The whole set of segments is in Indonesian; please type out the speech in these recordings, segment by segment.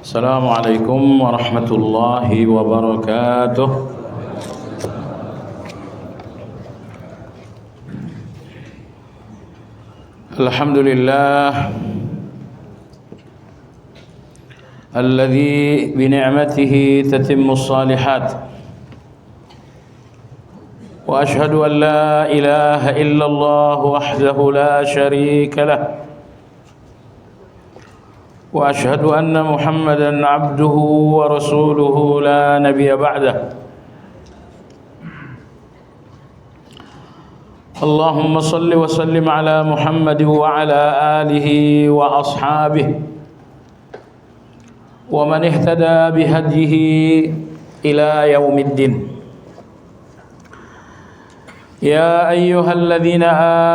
السلام عليكم ورحمة الله وبركاته. الحمد لله الذي بنعمته تتم الصالحات، وأشهد أن لا إله إلا الله وحده لا شريك له، وأشهد أن محمدًا عبده ورسوله لا نبي بعده. اللهم صل وسلم على محمد وعلى آله وأصحابه ومن اهتدى بهديه إلى يوم الدين. يا أيها الذين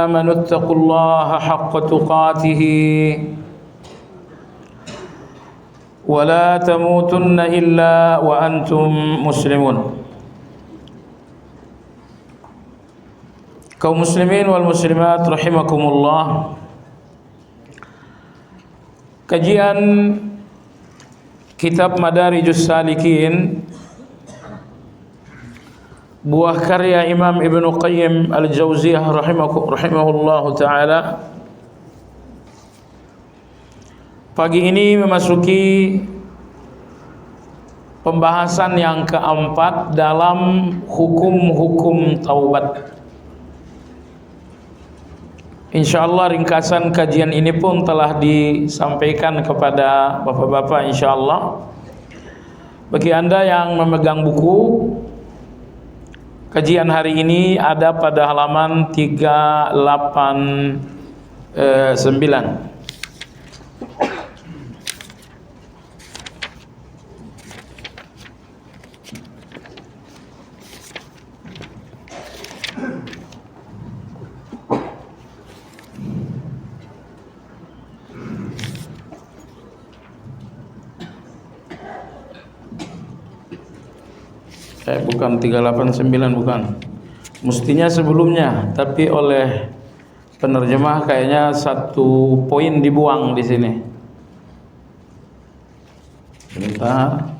آمنوا اتقوا الله حق تقاته ولا تموتن إلا وأنتم مسلمون. Kaum muslimin wal muslimat rahimakumullah. Kajian kitab Madarijus Salikin, buah karya Imam Ibnu Qayyim Al-Jauziyah rahimahullahu taala, pagi ini memasuki pembahasan yang keempat dalam hukum-hukum taubat. Insyaallah ringkasan kajian ini pun telah disampaikan kepada bapak-bapak insyaallah. Bagi Anda yang memegang buku, kajian hari ini ada pada halaman 389. Bukan 389, bukan. Mestinya sebelumnya, tapi oleh penerjemah kayaknya satu poin dibuang di sini. Sebentar.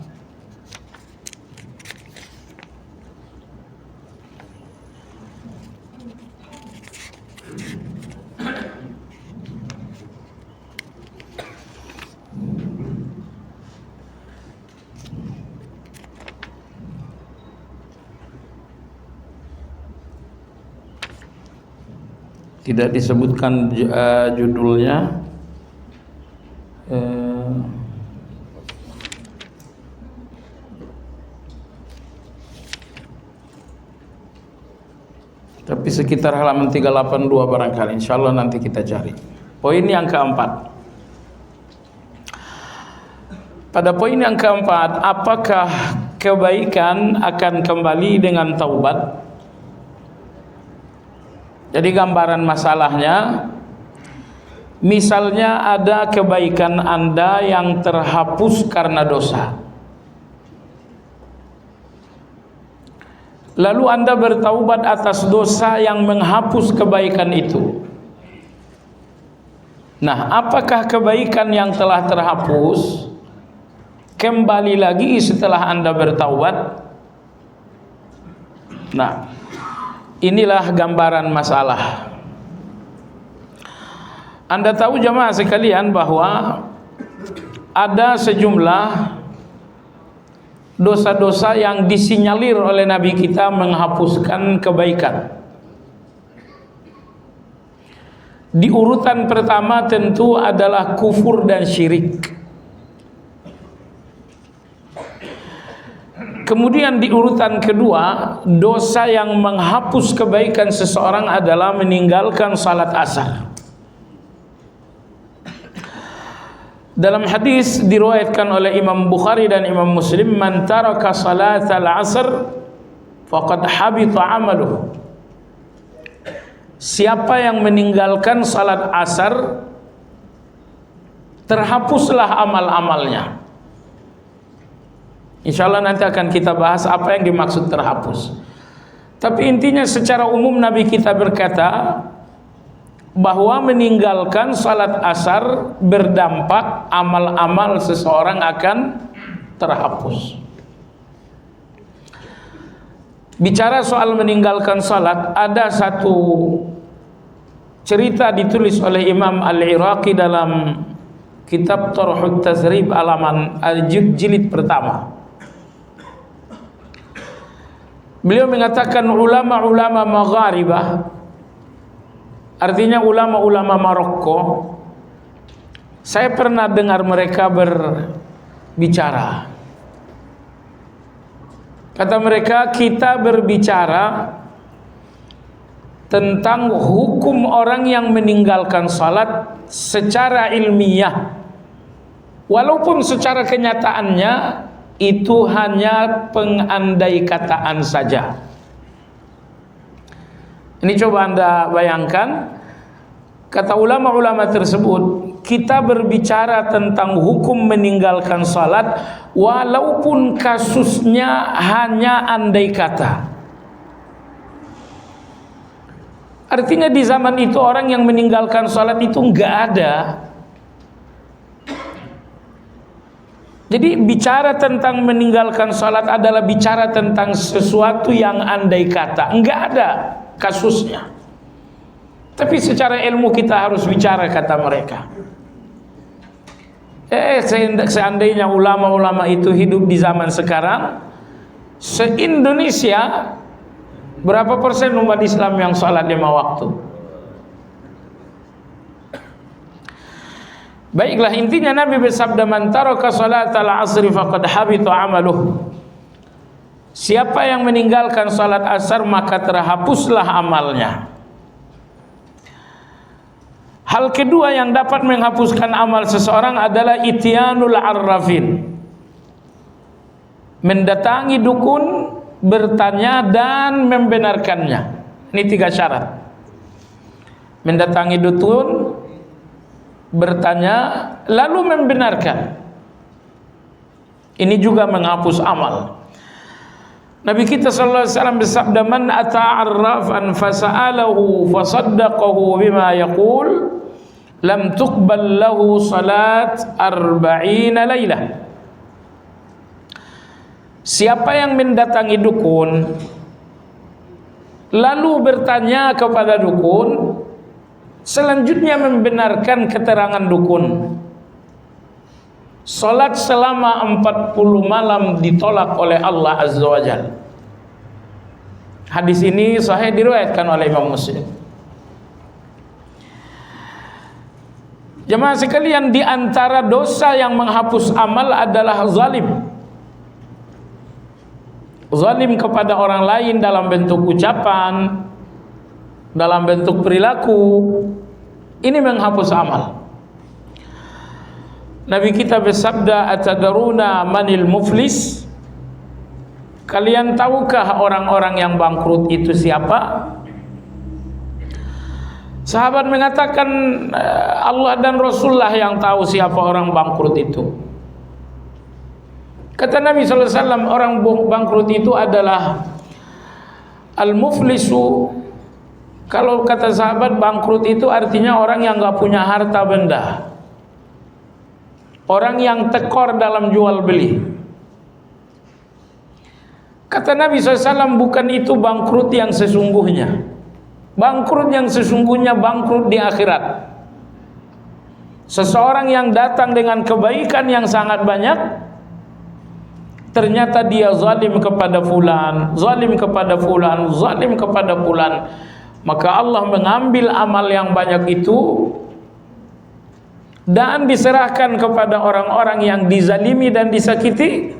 Tidak disebutkan judulnya. Tapi sekitar halaman 382 barangkali. Insyaallah nanti kita cari. Poin yang keempat. Pada poin yang keempat, apakah kebaikan akan kembali dengan taubat? Jadi gambaran masalahnya, misalnya ada kebaikan Anda yang terhapus karena dosa, lalu Anda bertaubat atas dosa yang menghapus kebaikan itu. Nah, apakah kebaikan yang telah terhapus kembali lagi setelah Anda bertaubat? Nah, inilah gambaran masalah. Anda tahu jemaah sekalian bahwa ada sejumlah dosa-dosa yang disinyalir oleh Nabi kita menghapuskan kebaikan. Di urutan pertama tentu adalah kufur dan syirik. Kemudian di urutan kedua, dosa yang menghapus kebaikan seseorang adalah meninggalkan salat asar. Dalam hadis diriwayatkan oleh Imam Bukhari dan Imam Muslim, man taraka salatal asr faqad habita amaluh. Siapa yang meninggalkan salat asar, terhapuslah amal-amalnya. Insyaallah nanti akan kita bahas apa yang dimaksud terhapus. Tapi intinya secara umum Nabi kita berkata bahwa meninggalkan salat asar berdampak amal-amal seseorang akan terhapus. Bicara soal meninggalkan salat, ada satu cerita ditulis oleh Imam Al-Iraqi dalam kitab Tarhut Tazrib halaman jilid pertama. Beliau mengatakan ulama-ulama Magharibah, artinya ulama-ulama Maroko, saya pernah dengar mereka berbicara. Kata mereka, kita berbicara tentang hukum orang yang meninggalkan salat secara ilmiah, walaupun secara kenyataannya itu hanya pengandai-kataan saja. Ini coba Anda bayangkan, kata ulama-ulama tersebut, kita berbicara tentang hukum meninggalkan salat walaupun kasusnya hanya andai kata. Artinya di zaman itu orang yang meninggalkan salat itu enggak ada. Jadi bicara tentang meninggalkan salat adalah bicara tentang sesuatu yang andai kata, enggak ada kasusnya. Tapi secara ilmu kita harus bicara, kata mereka. Seandainya ulama-ulama itu hidup di zaman sekarang, se-Indonesia berapa persen umat Islam yang salat 5 waktu? Baiklah, intinya Nabi bersabda, man taraka salatal asri faqad habita amaluh. Siapa yang meninggalkan salat asar maka terhapuslah amalnya. Hal kedua yang dapat menghapuskan amal seseorang adalah ityanul arrafin, mendatangi dukun, bertanya dan membenarkannya. Ini 3 syarat. Mendatangi dukun, bertanya, lalu membenarkan. Ini juga menghapus amal. Nabi kita sallallahu alaihi wasallam bersabda, man ata'arrafan fasa'alahu fasaddaqahu bima yaqul lam tuqbal lahu salat 40 lailah. Siapa yang mendatangi dukun lalu bertanya kepada dukun, selanjutnya membenarkan keterangan dukun, salat selama 40 malam ditolak oleh Allah Azza wa Jalla. Hadis ini sahih diriwayatkan oleh Imam Muslim. Jemaah sekalian, di antara dosa yang menghapus amal adalah zalim. Zalim kepada orang lain dalam bentuk ucapan, dalam bentuk perilaku, ini menghapus amal. Nabi kita bersabda, atadaruna manil muflis? Kalian tahukah orang-orang yang bangkrut itu siapa? Sahabat mengatakan, Allah dan Rasulullah yang tahu siapa orang bangkrut itu. Kata Nabi SAW, orang bangkrut itu adalah al-muflisu. Kalau kata sahabat, bangkrut itu artinya orang yang gak punya harta benda, orang yang tekor dalam jual beli. Kata Nabi SAW, bukan itu bangkrut yang sesungguhnya. Bangkrut yang sesungguhnya bangkrut di akhirat. Seseorang yang datang dengan kebaikan yang sangat banyak, ternyata dia zalim kepada fulan, zalim kepada fulan, zalim kepada fulan. Maka Allah mengambil amal yang banyak itu dan diserahkan kepada orang-orang yang dizalimi dan disakiti.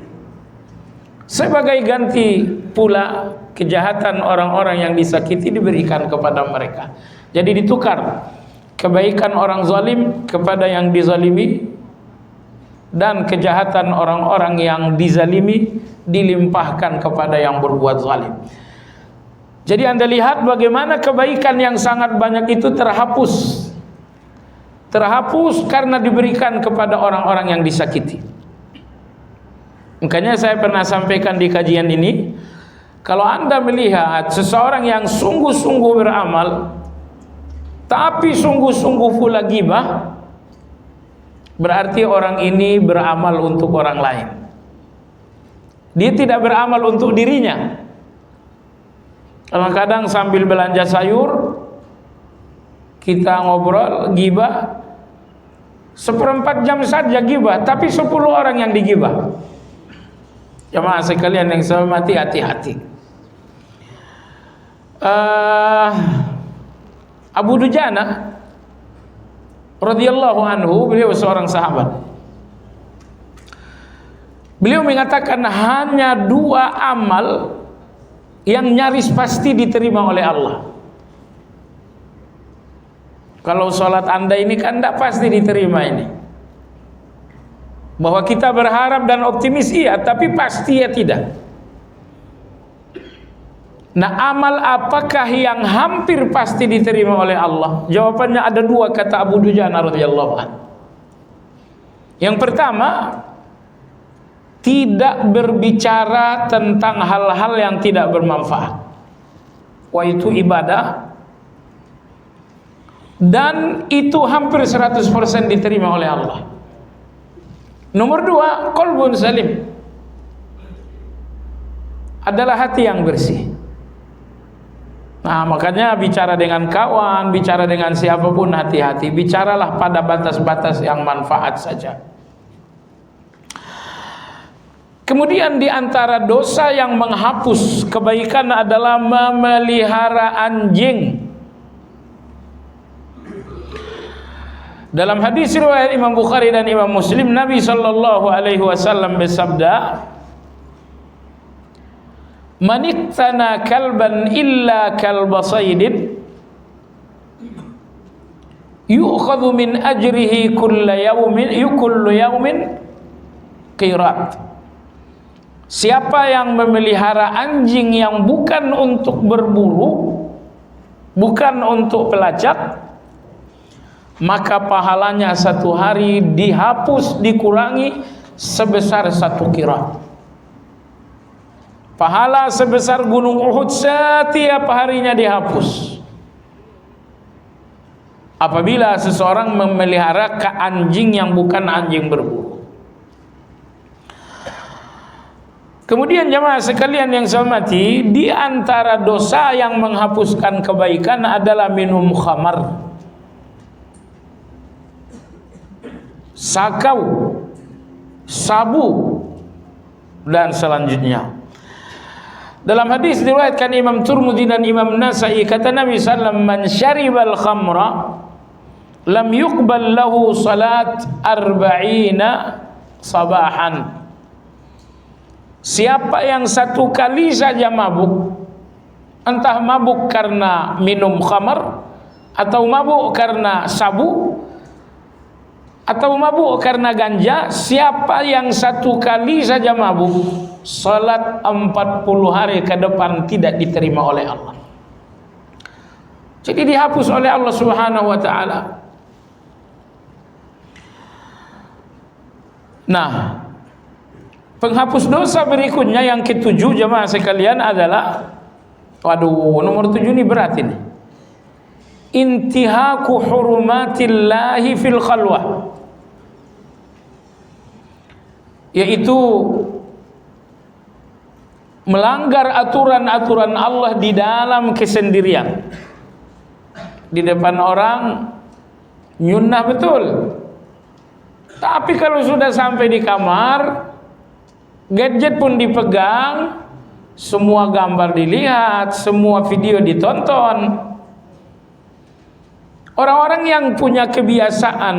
Sebagai ganti pula, kejahatan orang-orang yang disakiti diberikan kepada mereka. Jadi ditukar kebaikan orang zalim kepada yang dizalimi, dan kejahatan orang-orang yang dizalimi dilimpahkan kepada yang berbuat zalim. Jadi Anda lihat bagaimana kebaikan yang sangat banyak itu terhapus. Terhapus karena diberikan kepada orang-orang yang disakiti. Makanya saya pernah sampaikan di kajian ini, kalau Anda melihat seseorang yang sungguh-sungguh beramal, tapi sungguh-sungguh pula ghibah, berarti orang ini beramal untuk orang lain. Dia tidak beramal untuk dirinya. Kadang-kadang sambil belanja sayur kita ngobrol ghibah, 1/4 jam saja ghibah, tapi 10 orang yang digibah. Jamaah sekalian yang saya hormati, hati-hati. Abu Dujana radhiyallahu anhu, beliau seorang sahabat. Beliau mengatakan hanya 2 amal yang nyaris pasti diterima oleh Allah. Kalau sholat Anda ini kan tidak pasti diterima ini. Bahwa kita berharap dan optimis iya, tapi pasti ya tidak. Nah, amal apakah yang hampir pasti diterima oleh Allah? Jawabannya ada 2, kata Abu Dujana radhiyallahu anhu. Yang pertama, tidak berbicara tentang hal-hal yang tidak bermanfaat. Wah, itu ibadah. Dan itu hampir 100% diterima oleh Allah. Nomor 2, qalbun salim, adalah hati yang bersih. Nah, makanya bicara dengan kawan, bicara dengan siapapun, hati-hati. Bicaralah pada batas-batas yang manfaat saja. Kemudian di antara dosa yang menghapus kebaikan adalah memelihara anjing. Dalam hadis riwayat Imam Bukhari dan Imam Muslim, Nabi sallallahu alaihi wasallam bersabda, "Man iqtana kalban illa kalba saydin yu'khadhu min ajrihi kullu yawmin qirat." Siapa yang memelihara anjing yang bukan untuk berburu, bukan untuk pelacak, maka pahalanya satu hari dihapus, dikurangi sebesar 1 qirat. Pahala sebesar gunung Uhud setiap harinya dihapus. Apabila seseorang memelihara anjing yang bukan anjing berburu. Kemudian jamaah sekalian yang saya hormati, di antara dosa yang menghapuskan kebaikan adalah minum khamar, sakau, sabu, dan selanjutnya. Dalam hadis diriwayatkan Imam Tirmidzi dan Imam Nasa'i, kata Nabi sallallahu alaihi wasallam, "Man syaribal khamra lam yuqbal lahu salat 40 sabahan." Siapa yang 1 kali saja mabuk, entah mabuk karena minum khamar, atau mabuk karena sabu, atau mabuk karena ganja, siapa yang 1 kali saja mabuk, salat 40 hari ke depan tidak diterima oleh Allah. Jadi dihapus oleh Allah Subhanahu wa taala. Nah, penghapus dosa berikutnya yang ke-7 jemaah sekalian adalah, waduh, nomor 7 ini berat ini. Intihaku hurumatillahi fil khalwah, yaitu melanggar aturan-aturan Allah di dalam kesendirian. Di depan orang nyunnah betul, tapi kalau sudah sampai di kamar, gadget pun dipegang, semua gambar dilihat, semua video ditonton. Orang-orang yang punya kebiasaan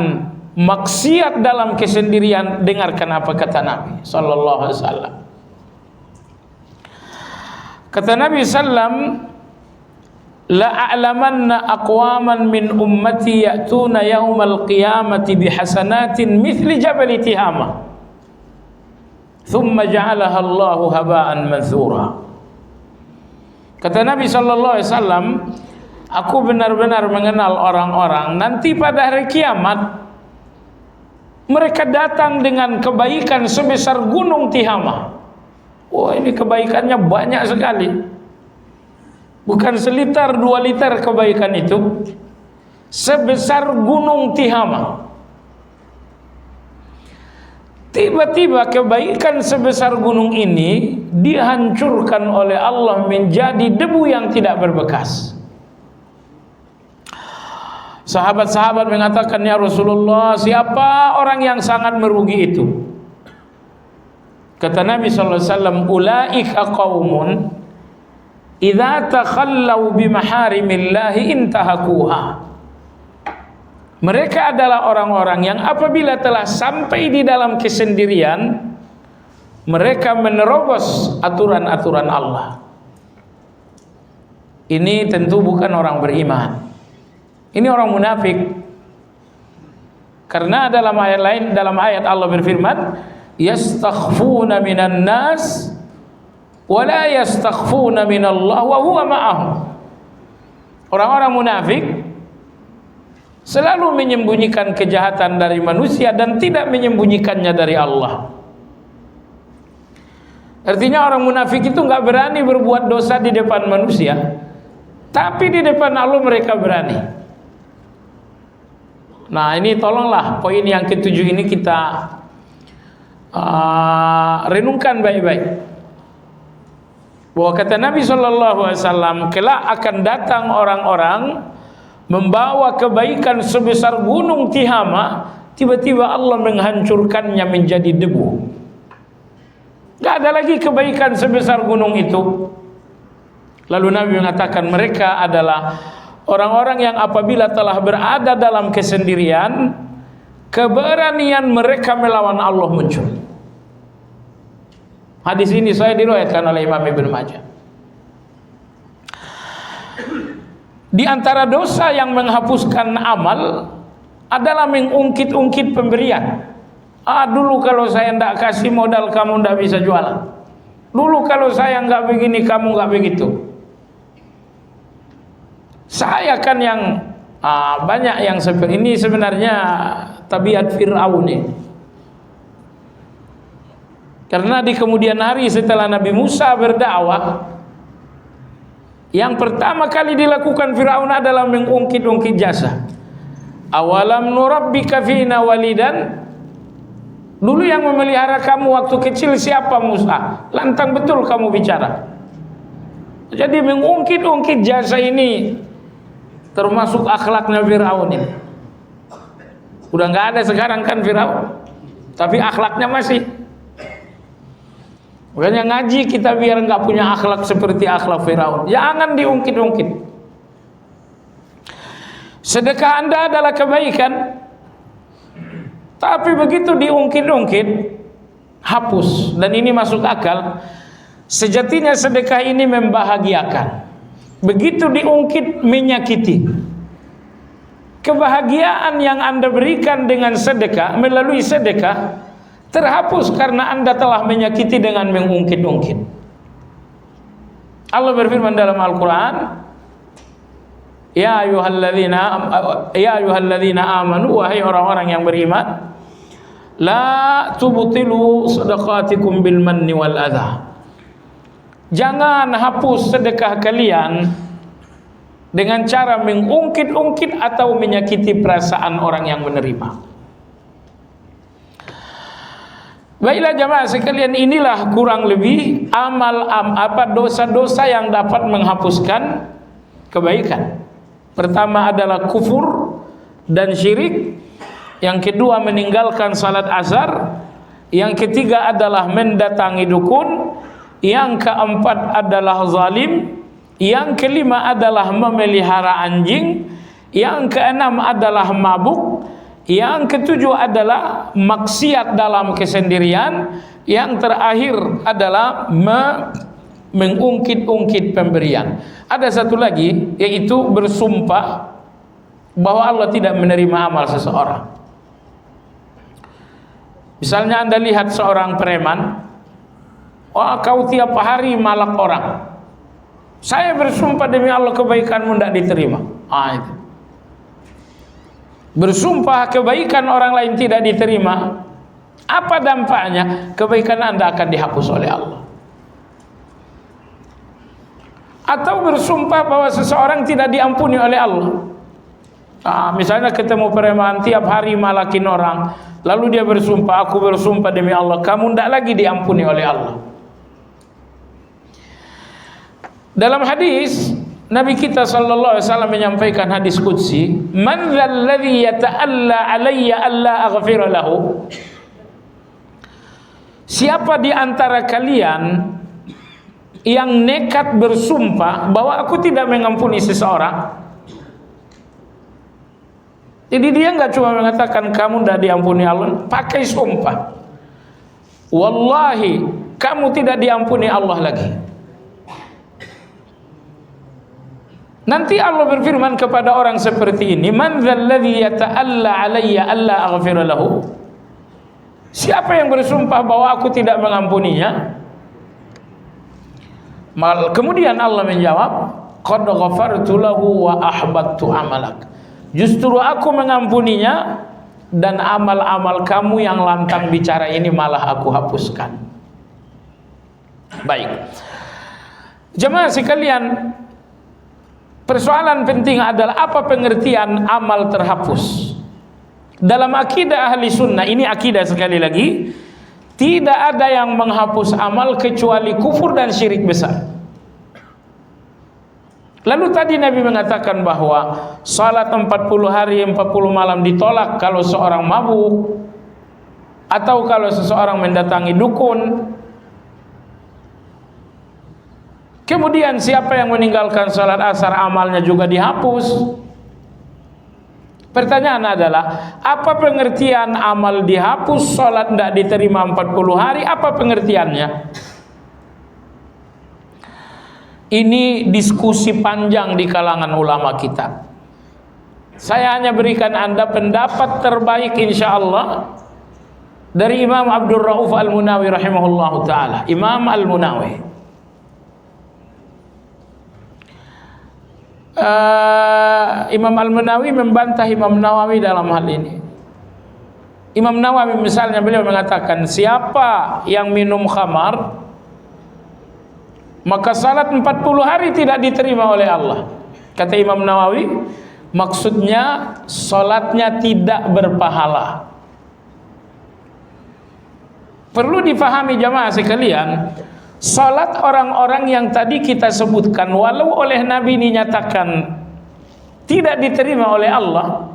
maksiat dalam kesendirian, dengarkan apa kata Nabi sallallahu alaihi wasallam. Kata Nabi sallam, "La a'lamanna aqwaman min ummati ya'tuna yaumal qiyamati bihasanatin mithli jabal Tihama. Thumma ja'alaha Allahu haba'an manthura." Kata Nabi sallallahu alaihi wasallam, aku benar-benar mengenal orang-orang nanti pada hari kiamat mereka datang dengan kebaikan sebesar gunung Tihama. Oh, ini kebaikannya banyak sekali. Bukan seliter 2 liter kebaikan itu, sebesar gunung Tihama. Tiba-tiba kebaikan sebesar gunung ini dihancurkan oleh Allah menjadi debu yang tidak berbekas. Sahabat-sahabat mengatakan, ya Rasulullah, siapa orang yang sangat merugi itu? Kata Nabi SAW, ulaika qaumun idza takhallau bimaharimillahi intahakuha. Mereka adalah orang-orang yang apabila telah sampai di dalam kesendirian, mereka menerobos aturan-aturan Allah. Ini tentu bukan orang beriman. Ini orang munafik. Karena dalam ayat lain, dalam ayat Allah berfirman, yastakhfuna minan nas wa la yastakhfuna minallah wa huwa ma'ahum. Orang-orang munafik selalu menyembunyikan kejahatan dari manusia dan tidak menyembunyikannya dari Allah. Artinya orang munafik itu nggak berani berbuat dosa di depan manusia, tapi di depan Allah mereka berani. Nah, ini tolonglah poin yang ketujuh ini kita renungkan baik-baik. Bahwa kata Nabi SAW, kelak akan datang orang-orang membawa kebaikan sebesar gunung Tihama, tiba-tiba Allah menghancurkannya menjadi debu. Gak ada lagi kebaikan sebesar gunung itu. Lalu Nabi mengatakan mereka adalah orang-orang yang apabila telah berada dalam kesendirian, keberanian mereka melawan Allah muncul. Hadis ini saya diriwayatkan oleh Imam Ibnu Majah. Di antara dosa yang menghapuskan amal adalah mengungkit-ungkit pemberian. Dulu kalau saya tidak kasih modal, kamu tidak bisa jualan. Dulu kalau saya nggak begini, kamu nggak begitu. Saya kan yang banyak yang seperti ini sebenarnya tabiat Fir'aun ini. Karena di kemudian hari setelah Nabi Musa berdakwah, yang pertama kali dilakukan Fir'aun adalah mengungkit-ungkit jasa. Awalam nurabbika fina walidan. Dulu yang memelihara kamu waktu kecil siapa? Musa. Lantang betul kamu bicara. Jadi mengungkit-ungkit jasa ini termasuk akhlaknya Fir'aun ini. Udah nggak ada sekarang kan Fir'aun, tapi akhlaknya masih. Makanya ngaji kita biar nggak punya akhlak seperti akhlak Fir'aun. Jangan diungkit-ungkit. Sedekah Anda adalah kebaikan, tapi begitu diungkit-ungkit, hapus. Dan ini masuk akal. Sejatinya sedekah ini membahagiakan. Begitu diungkit, menyakiti. Kebahagiaan yang Anda berikan dengan sedekah, melalui sedekah, terhapus karena Anda telah menyakiti dengan mengungkit-ungkit. Allah berfirman dalam Al-Quran, Ya ayyuhalladzina amanu, wahai orang-orang yang beriman, la tubtilu sadaqatikum bil manni wal adha. Jangan hapus sedekah kalian dengan cara mengungkit-ungkit atau menyakiti perasaan orang yang menerima. Baiklah jamaah sekalian, inilah kurang lebih dosa-dosa yang dapat menghapuskan kebaikan. Pertama adalah kufur dan syirik. Yang kedua meninggalkan salat asar. Yang ketiga adalah mendatangi dukun. Yang keempat adalah zalim. Yang kelima adalah memelihara anjing. Yang keenam adalah mabuk. Yang ketujuh adalah maksiat dalam kesendirian. Yang terakhir adalah mengungkit-ungkit pemberian. Ada satu lagi, yaitu bersumpah bahwa Allah tidak menerima amal seseorang. Misalnya Anda lihat seorang preman, kau tiap hari malak orang. Saya bersumpah demi Allah kebaikanmu tidak diterima. Itu. Bersumpah kebaikan orang lain tidak diterima, apa dampaknya? Kebaikan Anda akan dihapus oleh Allah. Atau bersumpah bahwa seseorang tidak diampuni oleh Allah. Misalnya ketemu preman tiap hari malakin orang, lalu dia bersumpah, aku bersumpah demi Allah, kamu tidak lagi diampuni oleh Allah. Dalam hadis Nabi kita sallallahu alaihi wasallam menyampaikan hadis qudsi, man dzalladzi yata'alla alayya alla aghfira lahu. Siapa di antara kalian yang nekat bersumpah bahwa aku tidak mengampuni seseorang? Jadi dia nggak cuma mengatakan kamu tidak diampuni Allah, pakai sumpah. Wallahi, kamu tidak diampuni Allah lagi. Nanti Allah berfirman kepada orang seperti ini, man dzalladzi yata'alla alayya alla aghfira lahu. Siapa yang bersumpah bahwa aku tidak mengampuninya? Kemudian Allah menjawab, qad ghafartu lahu wa ahbattu amalak. Justru aku mengampuninya dan amal-amal kamu yang lantang bicara ini malah aku hapuskan. Baik. Jemaah sekalian, persoalan penting adalah apa pengertian amal terhapus. Dalam akidah ahli sunnah, ini akidah sekali lagi, tidak ada yang menghapus amal kecuali kufur dan syirik besar. Lalu tadi Nabi mengatakan bahwa salat 40 hari 40 malam ditolak kalau seorang mabuk, atau kalau seseorang mendatangi dukun. Kemudian siapa yang meninggalkan salat asar amalnya juga dihapus. Pertanyaan adalah, apa pengertian amal dihapus, salat tidak diterima 40 hari, apa pengertiannya? Ini diskusi panjang di kalangan ulama kita. Saya hanya berikan Anda pendapat terbaik insyaallah dari Imam Abdul Rauf Al-Munawi rahimahullahu taala. Imam Al-Munawi. Imam Al-Munawi membantah Imam Nawawi dalam hal ini. Imam Nawawi misalnya beliau mengatakan, siapa yang minum khamar maka salat 40 hari tidak diterima oleh Allah. Kata Imam Nawawi, maksudnya salatnya tidak berpahala. Perlu difahami jamaah sekalian, salat orang-orang yang tadi kita sebutkan, walau oleh Nabi dinyatakan tidak diterima oleh Allah,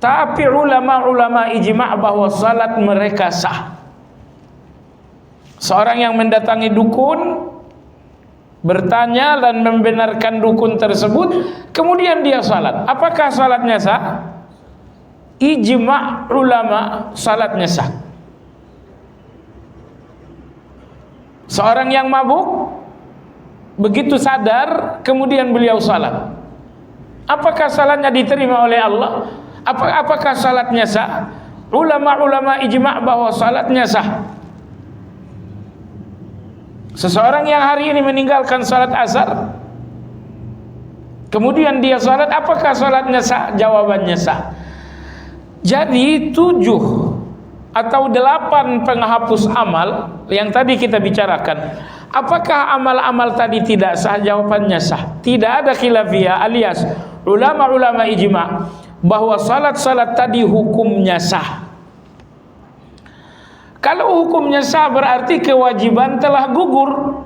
tapi ulama-ulama ijma' bahwa salat mereka sah. Seorang yang mendatangi dukun, bertanya dan membenarkan dukun tersebut, kemudian dia salat, apakah salatnya sah? Ijma' ulama salatnya sah. Seorang yang mabuk, begitu sadar, kemudian beliau salat, apakah salatnya diterima oleh Allah? Apakah salatnya sah? Ulama-ulama ijma' bahwa salatnya sah. Seseorang yang hari ini meninggalkan salat asar, kemudian dia salat, apakah salatnya sah? Jawabannya sah. Jadi 7 atau 8 penghapus amal yang tadi kita bicarakan, apakah amal-amal tadi tidak sah? Jawabannya sah. Tidak ada khilafiyah, alias ulama-ulama ijma' bahwa salat-salat tadi hukumnya sah. Kalau hukumnya sah berarti kewajiban telah gugur.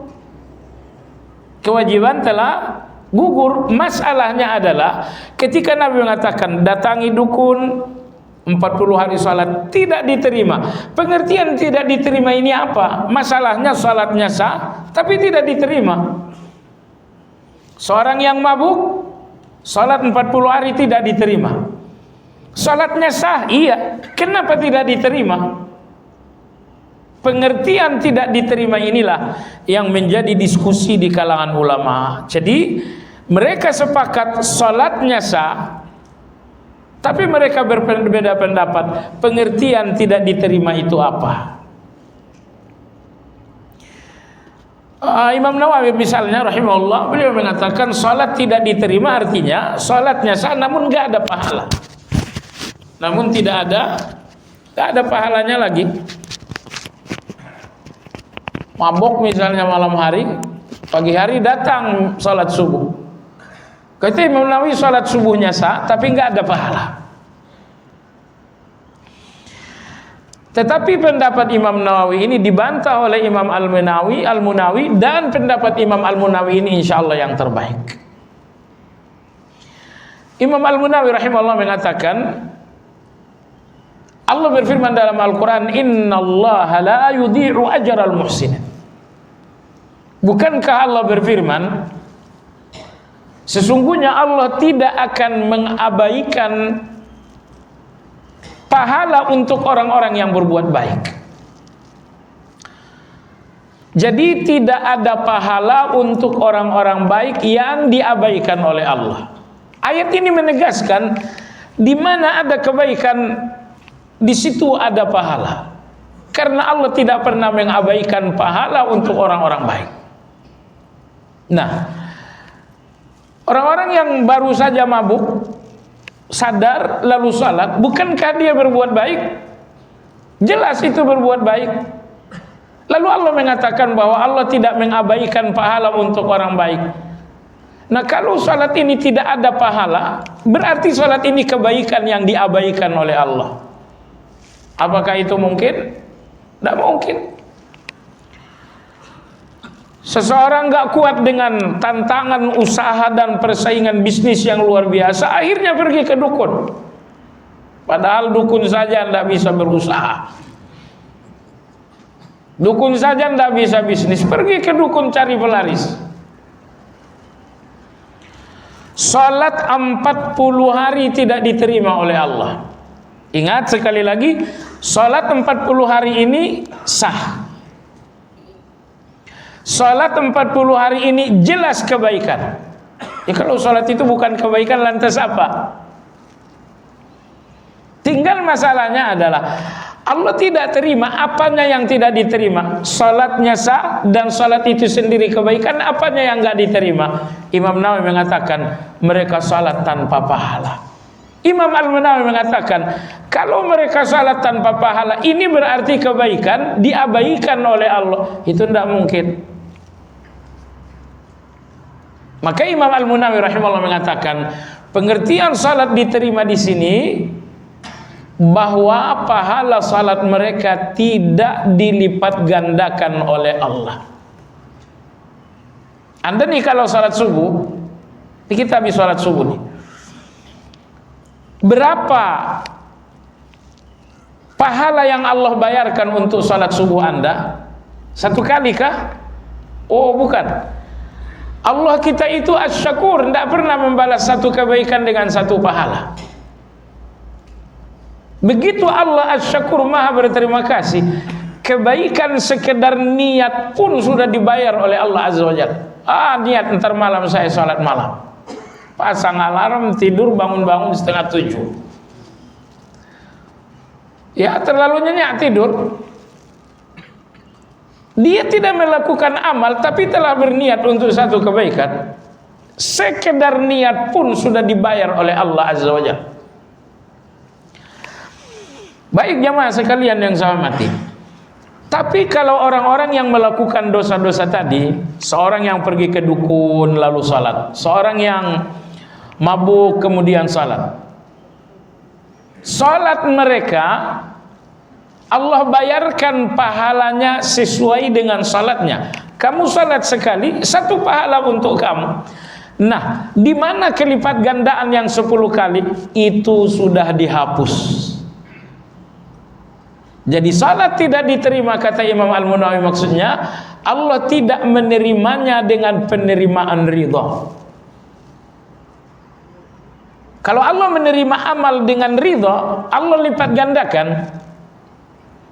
Kewajiban telah gugur. Masalahnya adalah ketika Nabi mengatakan datangi dukun 40 hari salat tidak diterima. Pengertian tidak diterima ini apa? Masalahnya salatnya sah tapi tidak diterima. Seorang yang mabuk salat 40 hari tidak diterima. Salatnya sah, iya. Kenapa tidak diterima? Pengertian tidak diterima inilah yang menjadi diskusi di kalangan ulama. Jadi mereka sepakat salatnya sah, tapi mereka berbeda pendapat pengertian tidak diterima itu apa. Imam Nawawi misalnya rahimahullah, beliau mengatakan salat tidak diterima artinya salatnya sah namun nggak ada pahala. Namun tidak ada pahalanya lagi. Mabok misalnya malam hari, pagi hari datang salat subuh, Kata Imam Nawawi salat subuhnya sah tapi nggak ada pahala. Tetapi pendapat Imam Nawawi ini dibantah oleh Imam Al-Munawi dan pendapat Imam Al-Munawi ini insyaallah yang terbaik. Imam Al-Munawi rahimahullah mengatakan, Allah berfirman dalam Al-Quran, innallaha la yudhi'u ajral muhsinin. Bukankah Allah berfirman, sesungguhnya Allah tidak akan mengabaikan pahala untuk orang-orang yang berbuat baik. Jadi tidak ada pahala untuk orang-orang baik yang diabaikan oleh Allah. Ayat ini menegaskan di mana ada kebaikan, di situ ada pahala. Karena Allah tidak pernah mengabaikan pahala untuk orang-orang baik. Nah, orang-orang yang baru saja mabuk, sadar lalu salat, bukankah dia berbuat baik? Jelas itu berbuat baik. Lalu Allah mengatakan bahwa Allah tidak mengabaikan pahala untuk orang baik. Nah, kalau salat ini tidak ada pahala, berarti salat ini kebaikan yang diabaikan oleh Allah. Apakah itu mungkin? Tidak mungkin. Seseorang gak kuat dengan tantangan usaha dan persaingan bisnis yang luar biasa, akhirnya pergi ke dukun. Padahal dukun saja tidak bisa berusaha, dukun saja tidak bisa bisnis, pergi ke dukun cari pelaris. Salat 40 hari tidak diterima oleh Allah. Ingat sekali lagi, salat 40 hari ini sah. Salat 40 hari ini jelas kebaikan. Ya, kalau salat itu bukan kebaikan, lantas apa? Tinggal masalahnya adalah Allah tidak terima. Apanya yang tidak diterima? Salatnya sah dan salat itu sendiri kebaikan. Apanya yang enggak diterima? Imam Nawawi mengatakan mereka salat tanpa pahala. Imam Al-Munawi mengatakan kalau mereka salat tanpa pahala, ini berarti kebaikan diabaikan oleh Allah. Itu tidak mungkin. Maka Imam Al-Munawi rahimahullah mengatakan pengertian salat diterima di sini bahwa pahala salat mereka tidak dilipat gandakan oleh Allah. Anda nih kalau salat subuh, kita habis salat subuh nih, berapa pahala yang Allah bayarkan untuk salat subuh Anda? 1 kali kah? Oh bukan. Allah kita itu asy-syakur, tidak pernah membalas satu kebaikan dengan satu pahala. Begitu Allah asy-syakur, maha berterima kasih, kebaikan sekedar niat pun sudah dibayar oleh Allah Azza wa Jalla. Niat ntar malam saya salat malam, pasang alarm, tidur bangun-bangun 6:30. Ya terlalu nyenyak tidur. Dia tidak melakukan amal tapi telah berniat untuk satu kebaikan. Sekedar niat pun sudah dibayar oleh Allah Azza wa Jalla. Baik jamaah sekalian yang saya hormati. Tapi kalau orang-orang yang melakukan dosa-dosa tadi, seorang yang pergi ke dukun lalu salat, seorang yang mabuk kemudian salat, salat mereka Allah bayarkan pahalanya sesuai dengan salatnya. Kamu salat sekali, 1 pahala untuk kamu. Nah, di mana kelipat gandaan yang 10 kali? Itu sudah dihapus. Jadi salat tidak diterima, kata Imam Al-Munawi, maksudnya Allah tidak menerimanya dengan penerimaan ridha. Kalau Allah menerima amal dengan ridha, Allah lipat gandakan.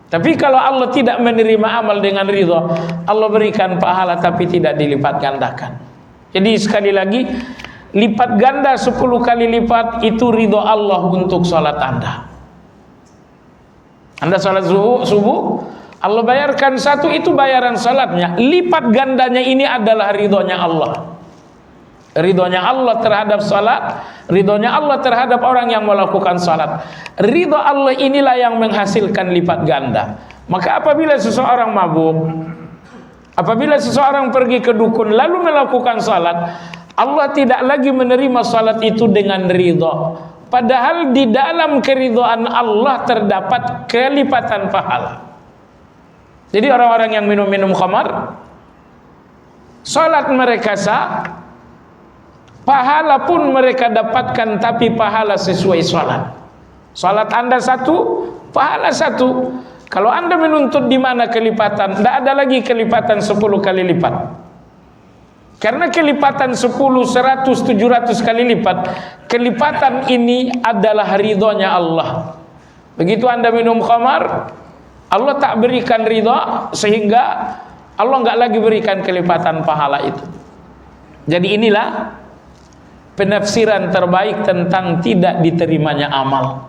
Tapi kalau Allah tidak menerima amal dengan ridha, Allah berikan pahala tapi tidak dilipat gandakan. Jadi sekali lagi, lipat ganda 10 kali lipat itu ridha Allah untuk salat Anda. Anda salat subuh, Allah bayarkan 1, itu bayaran salatnya. Lipat gandanya ini adalah ridhonya Allah. Ridhonya Allah terhadap salat, ridhonya Allah terhadap orang yang melakukan salat. Ridho Allah inilah yang menghasilkan lipat ganda. Maka apabila seseorang mabuk, apabila seseorang pergi ke dukun lalu melakukan salat, Allah tidak lagi menerima salat itu dengan ridha. Padahal di dalam keridhaan Allah terdapat kelipatan pahala. Jadi orang-orang yang minum-minum khamar, salat mereka sah, pahala pun mereka dapatkan, tapi pahala sesuai salat. Salat Anda satu, pahala satu. Kalau Anda menuntut di mana kelipatan, tidak ada lagi kelipatan 10 kali lipat. Karena kelipatan 10, 100, 700 kali lipat, kelipatan ini adalah ridhonya Allah. Begitu Anda minum khamar, Allah tak berikan ridha, sehingga Allah nggak lagi berikan kelipatan pahala itu. Jadi inilah penafsiran terbaik tentang tidak diterimanya amal.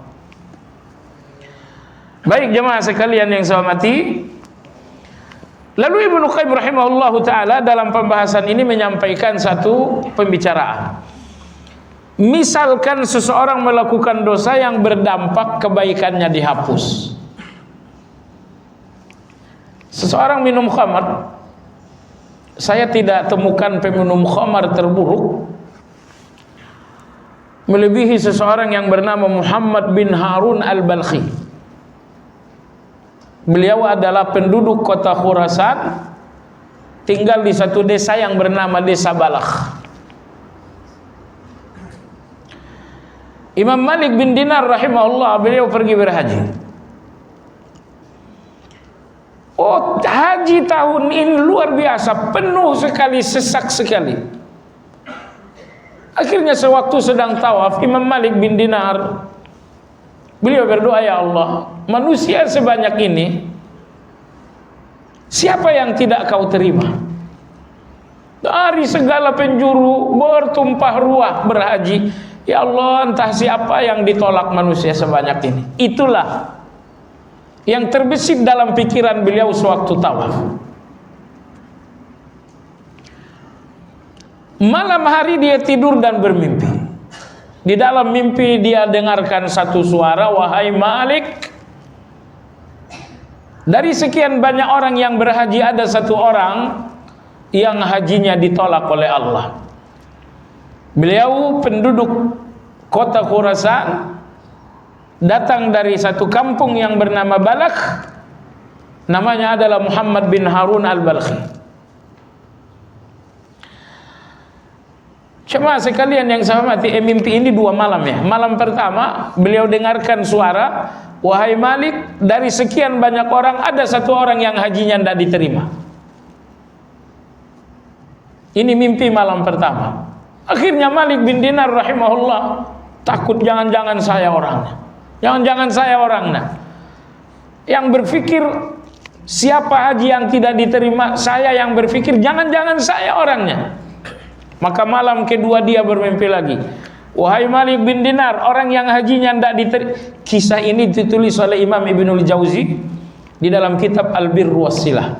Baik jemaah sekalian yang saya hormati, lalu Ibnu Qayyim rahimahullahu taala dalam pembahasan ini menyampaikan satu pembicaraan. Misalkan seseorang melakukan dosa yang berdampak kebaikannya dihapus. Seseorang minum khamar, saya tidak temukan peminum khamar terburuk melebihi seseorang yang bernama Muhammad bin Harun al-Balkhi. Beliau adalah penduduk kota Khurasan, tinggal di satu desa yang bernama Desa Balakh. Imam Malik bin Dinar rahimahullah, beliau pergi berhaji. Oh, haji tahun ini luar biasa, penuh sekali, sesak sekali. Akhirnya sewaktu sedang tawaf, Imam Malik bin Dinar, beliau berdoa, ya Allah, manusia sebanyak ini, siapa yang tidak kau terima? Dari segala penjuru bertumpah ruah berhaji, ya Allah, entah siapa yang ditolak manusia sebanyak ini. Itulah yang terbesit dalam pikiran beliau sewaktu tawaf. Malam hari dia tidur dan bermimpi. Di dalam mimpi dia dengarkan satu suara, wahai Malik, dari sekian banyak orang yang berhaji ada satu orang yang hajinya ditolak oleh Allah. Beliau penduduk kota Khurasan, datang dari satu kampung yang bernama Balakh, namanya adalah Muhammad bin Harun al-Balkhi. Cuma sekalian yang saya hormati, mimpi ini 2 malam ya. Malam pertama beliau dengarkan suara, wahai Malik, dari sekian banyak orang ada satu orang yang hajinya tidak diterima. Ini mimpi malam pertama. Akhirnya Malik bin Dinar rahimahullah takut, jangan-jangan saya orangnya. Jangan-jangan saya orangnya. Yang berpikir siapa haji yang tidak diterima, saya yang berpikir jangan-jangan saya orangnya. Maka malam kedua dia bermimpi lagi, wahai Malik bin Dinar, orang yang hajinya tidak diterima. Kisah ini ditulis oleh Imam Ibnul Jauzi di dalam kitab Al-Birru Was-Silah.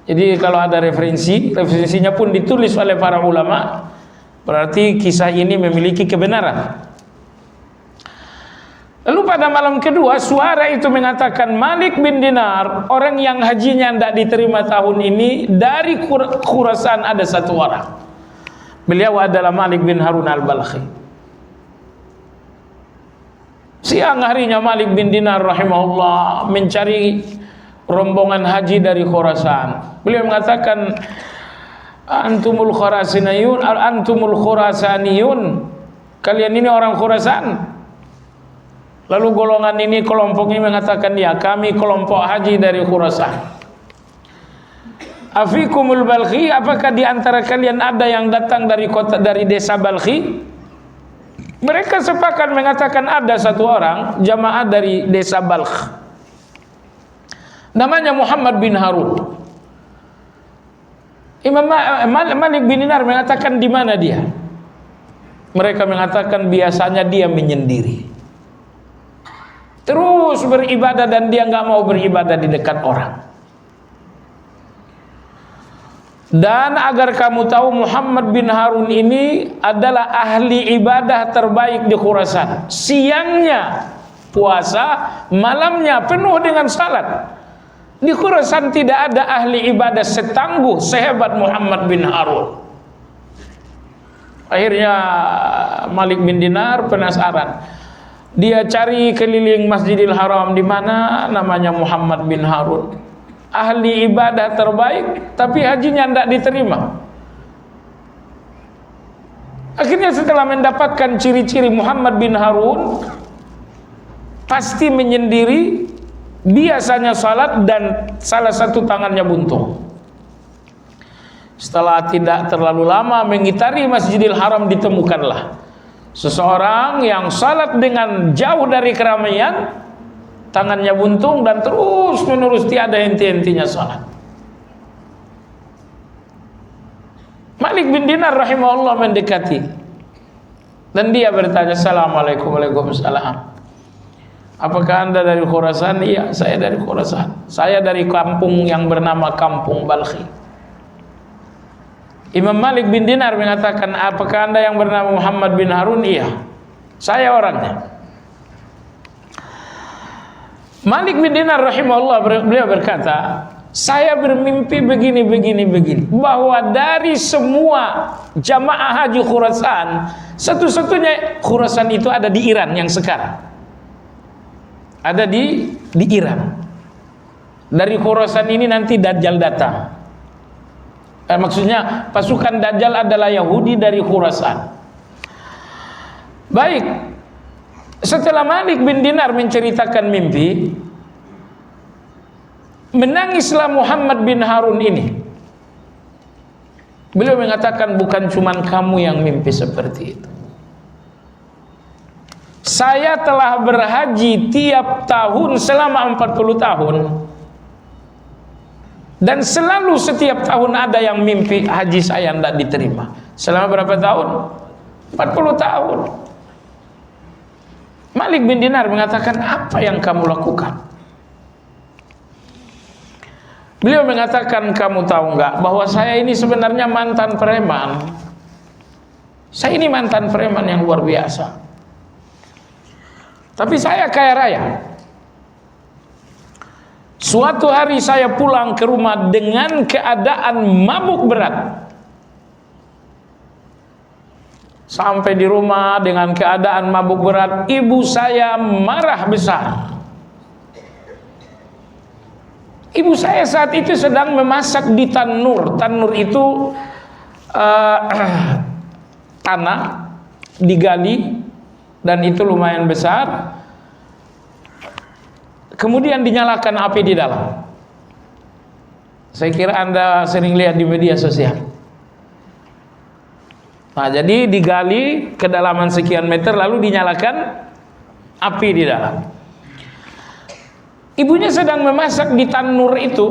Jadi kalau ada referensinya pun ditulis oleh para ulama, berarti kisah ini memiliki kebenaran. Lalu pada malam kedua suara itu mengatakan, Malik bin Dinar, orang yang hajinya tidak diterima tahun ini, dari Khurasan ada satu orang. Beliau adalah Malik bin Harun al-Balkhi. Siang harinya Malik bin Dinar rahimahullah mencari rombongan haji dari Khurasan. Beliau mengatakan, antumul Khurasaniyun, kalian ini orang Khurasan. Lalu golongan ini, kelompok ini mengatakan, ya, kami kelompok haji dari Khurasan. Afikumul Balkhi, apakah di antara kalian ada yang datang dari desa Balkhi? Mereka sepakat mengatakan ada satu orang jamaah dari desa Balkh, namanya Muhammad bin Harun. Imam Malik bin Dinar mengatakan, di mana dia? Mereka mengatakan biasanya dia menyendiri, terus beribadah, dan dia nggak mau beribadah di dekat orang. Dan agar kamu tahu, Muhammad bin Harun ini adalah ahli ibadah terbaik di Khurasan. Siangnya puasa, malamnya penuh dengan salat. Di Khurasan tidak ada ahli ibadah setangguh, sehebat Muhammad bin Harun. Akhirnya Malik bin Dinar penasaran. Dia cari keliling Masjidil Haram, di mana namanya Muhammad bin Harun, ahli ibadah terbaik, tapi hajinya tidak diterima. Akhirnya setelah mendapatkan ciri-ciri Muhammad bin Harun, pasti menyendiri, biasanya salat dan salah satu tangannya buntung. Setelah tidak terlalu lama mengitari Masjidil Haram, ditemukanlah seseorang yang salat dengan jauh dari keramaian, tangannya buntung dan terus menerus tiada henti-hentinya salat. Malik bin Dinar rahimahullah mendekati dan dia bertanya, "Assalamualaikum." "Waalaikumsalam." "Apakah Anda dari Khurasan?" "Iya, saya dari Khurasan. Saya dari kampung yang bernama Kampung Balkhi." Imam Malik bin Dinar mengatakan, "Apakah Anda yang bernama Muhammad bin Harun?" "Iya, saya orangnya." Malik bin Dinar rahimahullah beliau berkata, "Saya bermimpi begini, bahwa dari semua jamaah haji Khurasan, satu-satunya Khurasan itu ada di Iran yang sekarang. Ada di Iran. Dari Khurasan ini nanti Dajjal datang." Maksudnya pasukan Dajjal adalah Yahudi dari Khurasan. Baik, setelah Malik bin Dinar menceritakan mimpi, menangislah Muhammad bin Harun ini. Beliau mengatakan, "Bukan cuma kamu yang mimpi seperti itu. Saya telah berhaji tiap tahun selama 40 tahun. Dan selalu setiap tahun ada yang mimpi haji saya tidak diterima." Selama berapa tahun? 40 tahun. Malik bin Dinar mengatakan, "Apa yang kamu lakukan?" Beliau mengatakan, "Kamu tahu enggak bahwa saya ini sebenarnya mantan preman. Saya ini mantan preman yang luar biasa. Tapi saya kaya raya. Suatu hari saya pulang ke rumah dengan keadaan mabuk berat. Sampai di rumah dengan keadaan mabuk berat, ibu saya marah besar. Ibu saya saat itu sedang memasak di tanur. Tanur itu tanah digali dan itu lumayan besar. Kemudian dinyalakan api di dalam. Saya kira Anda sering lihat di media sosial. Nah, jadi digali kedalaman sekian meter lalu dinyalakan api di dalam. Ibunya sedang memasak di tanur itu.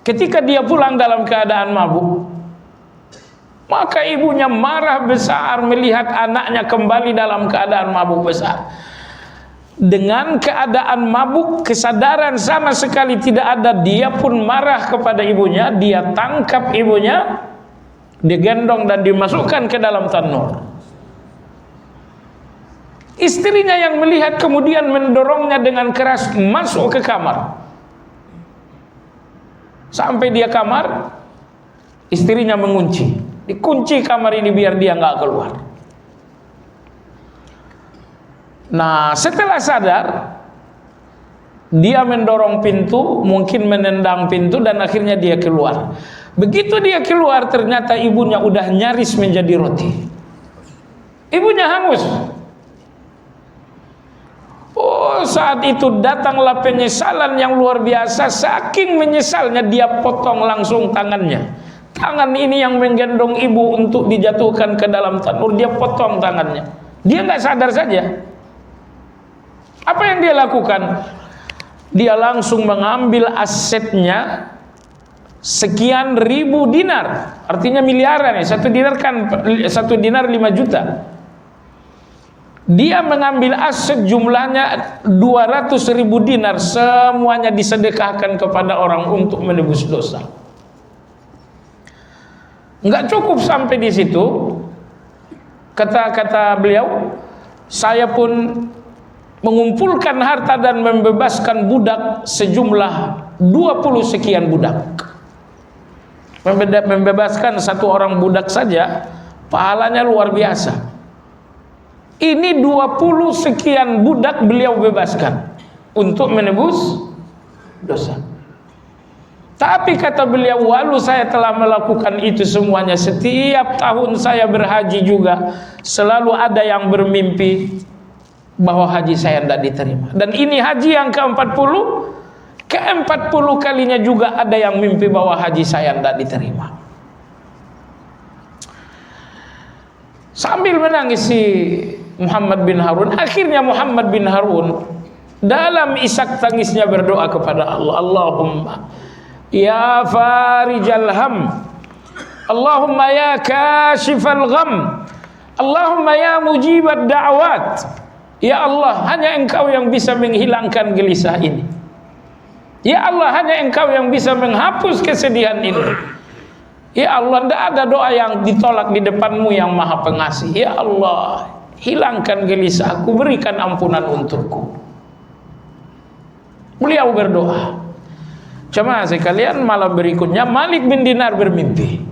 Ketika dia pulang dalam keadaan mabuk, maka ibunya marah besar melihat anaknya kembali dalam keadaan mabuk besar. Dengan keadaan mabuk, kesadaran sama sekali tidak ada, dia pun marah kepada ibunya. Dia tangkap ibunya, digendong dan dimasukkan ke dalam tanur. Istrinya yang melihat kemudian mendorongnya dengan keras masuk ke kamar. Sampai dia kamar, istrinya mengunci. Dikunci kamar ini biar dia nggak keluar. Nah, setelah sadar, dia mendorong pintu, mungkin menendang pintu, dan akhirnya dia keluar. Begitu dia keluar, ternyata ibunya udah nyaris menjadi roti. Ibunya hangus. Oh, saat itu datanglah penyesalan yang luar biasa. Saking menyesalnya, dia potong langsung tangannya. Tangan ini yang menggendong ibu untuk dijatuhkan ke dalam tanur, dia potong tangannya. Dia nggak sadar saja. Apa yang dia lakukan? Dia langsung mengambil asetnya sekian ribu dinar, artinya miliaran ya. Satu dinar 5 juta. Dia mengambil aset jumlahnya 200.000 dinar, semuanya disedekahkan kepada orang untuk menebus dosa. Enggak cukup sampai di situ. Kata beliau, saya pun mengumpulkan harta dan membebaskan budak sejumlah 20 sekian budak. Membebaskan satu orang budak saja pahalanya luar biasa. Ini 20 sekian budak beliau bebaskan untuk menebus dosa. Tapi kata beliau, walau saya telah melakukan itu semuanya, setiap tahun saya berhaji juga selalu ada yang bermimpi bahwa haji saya tidak diterima. Dan ini haji yang ke-40, ke-40 kalinya juga ada yang mimpi bahwa haji saya tidak diterima. Sambil menangis si Muhammad bin Harun, akhirnya Muhammad bin Harun dalam isak tangisnya berdoa kepada Allah, Allahumma ya farijal ham, Allahumma ya kashifal gham, Allahumma ya mujibat da'wat. Ya Allah, hanya Engkau yang bisa menghilangkan gelisah ini. Ya Allah, hanya Engkau yang bisa menghapus kesedihan ini. Ya Allah, tidak ada doa yang ditolak di depan-Mu yang Maha Pengasih. Ya Allah, hilangkan gelisahku, berikan ampunan untukku. Beliau berdoa. Jemaah sekalian, malam berikutnya Malik bin Dinar bermimpi.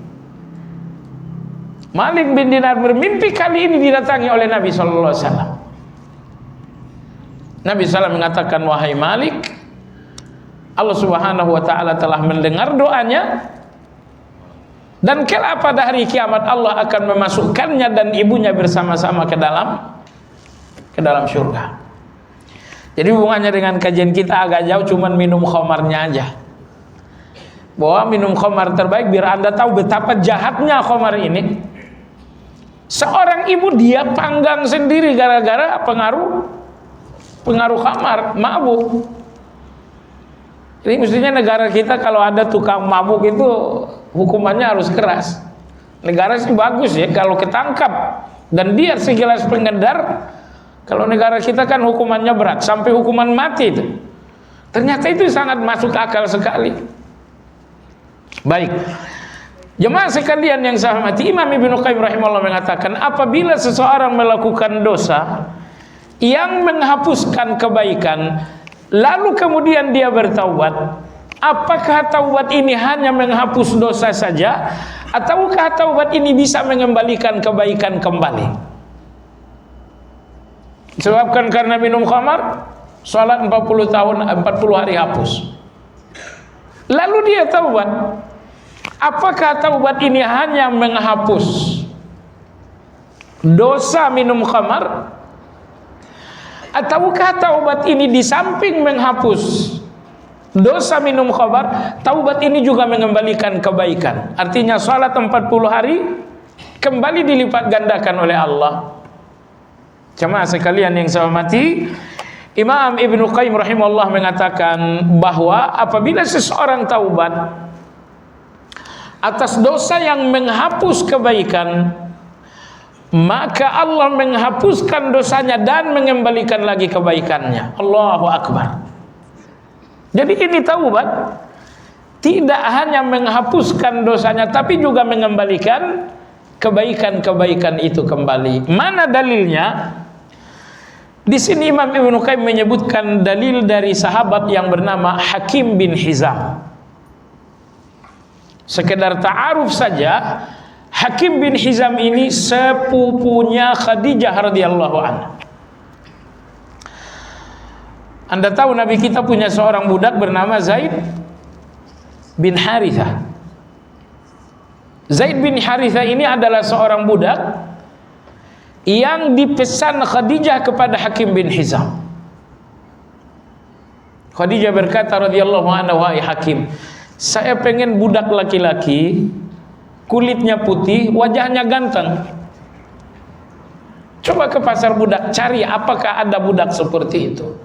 Malik bin Dinar bermimpi, kali ini didatangi oleh Nabi sallallahu alaihi wasallam. Nabi SAW mengatakan, wahai Malik, Allah Subhanahu wa taala telah mendengar doanya, dan kelak pada hari kiamat Allah akan memasukkannya dan ibunya bersama-sama ke dalam surga. Jadi hubungannya dengan kajian kita agak jauh, cuman minum khamarnya aja. Bahwa minum khamar terbaik biar Anda tahu betapa jahatnya khamar ini. Seorang ibu dia panggang sendiri gara-gara pengaruh khamar, mabuk. Jadi mestinya negara kita kalau ada tukang mabuk itu hukumannya harus keras. Negara sih bagus ya kalau ketangkap dan dia segelas pengedar. Kalau negara kita kan hukumannya berat sampai hukuman mati itu. Ternyata itu sangat masuk akal sekali. Baik. Jemaah sekalian yang saya hormati, Imam Ibnu Qayyim rahimahullah mengatakan, apabila seseorang melakukan dosa yang menghapuskan kebaikan, lalu kemudian dia bertaubat, apakah taubat ini hanya menghapus dosa saja, ataukah taubat ini bisa mengembalikan kebaikan kembali? Disebabkan karena minum khamar, salat 40 tahun 40 hari hapus. Lalu dia taubat, apakah taubat ini hanya menghapus dosa minum khamar, ataukah taubat ini di samping menghapus dosa minum khamar, taubat ini juga mengembalikan kebaikan? Artinya salat 40 hari kembali dilipat gandakan oleh Allah. Jemaah sekalian yang saya hormati, Imam Ibnu Qayyim rahimahullah mengatakan bahwa apabila seseorang taubat atas dosa yang menghapus kebaikan, maka Allah menghapuskan dosanya dan mengembalikan lagi kebaikannya. Allahu Akbar. Jadi ini taubat tidak hanya menghapuskan dosanya, tapi juga mengembalikan kebaikan-kebaikan itu kembali. Mana dalilnya? Di sini Imam Ibnu Qayyim menyebutkan dalil dari sahabat yang bernama Hakim bin Hizam. Sekedar ta'aruf saja, Hakim bin Hizam ini sepupunya Khadijah radhiyallahu anha. Anda tahu Nabi kita punya seorang budak bernama Zaid bin Harithah. Zaid bin Harithah ini adalah seorang budak yang dipesan Khadijah kepada Hakim bin Hizam. Khadijah berkata radhiyallahu anha, wahai Hakim, saya pengen budak laki-laki, kulitnya putih, wajahnya ganteng. Coba ke pasar budak, cari apakah ada budak seperti itu.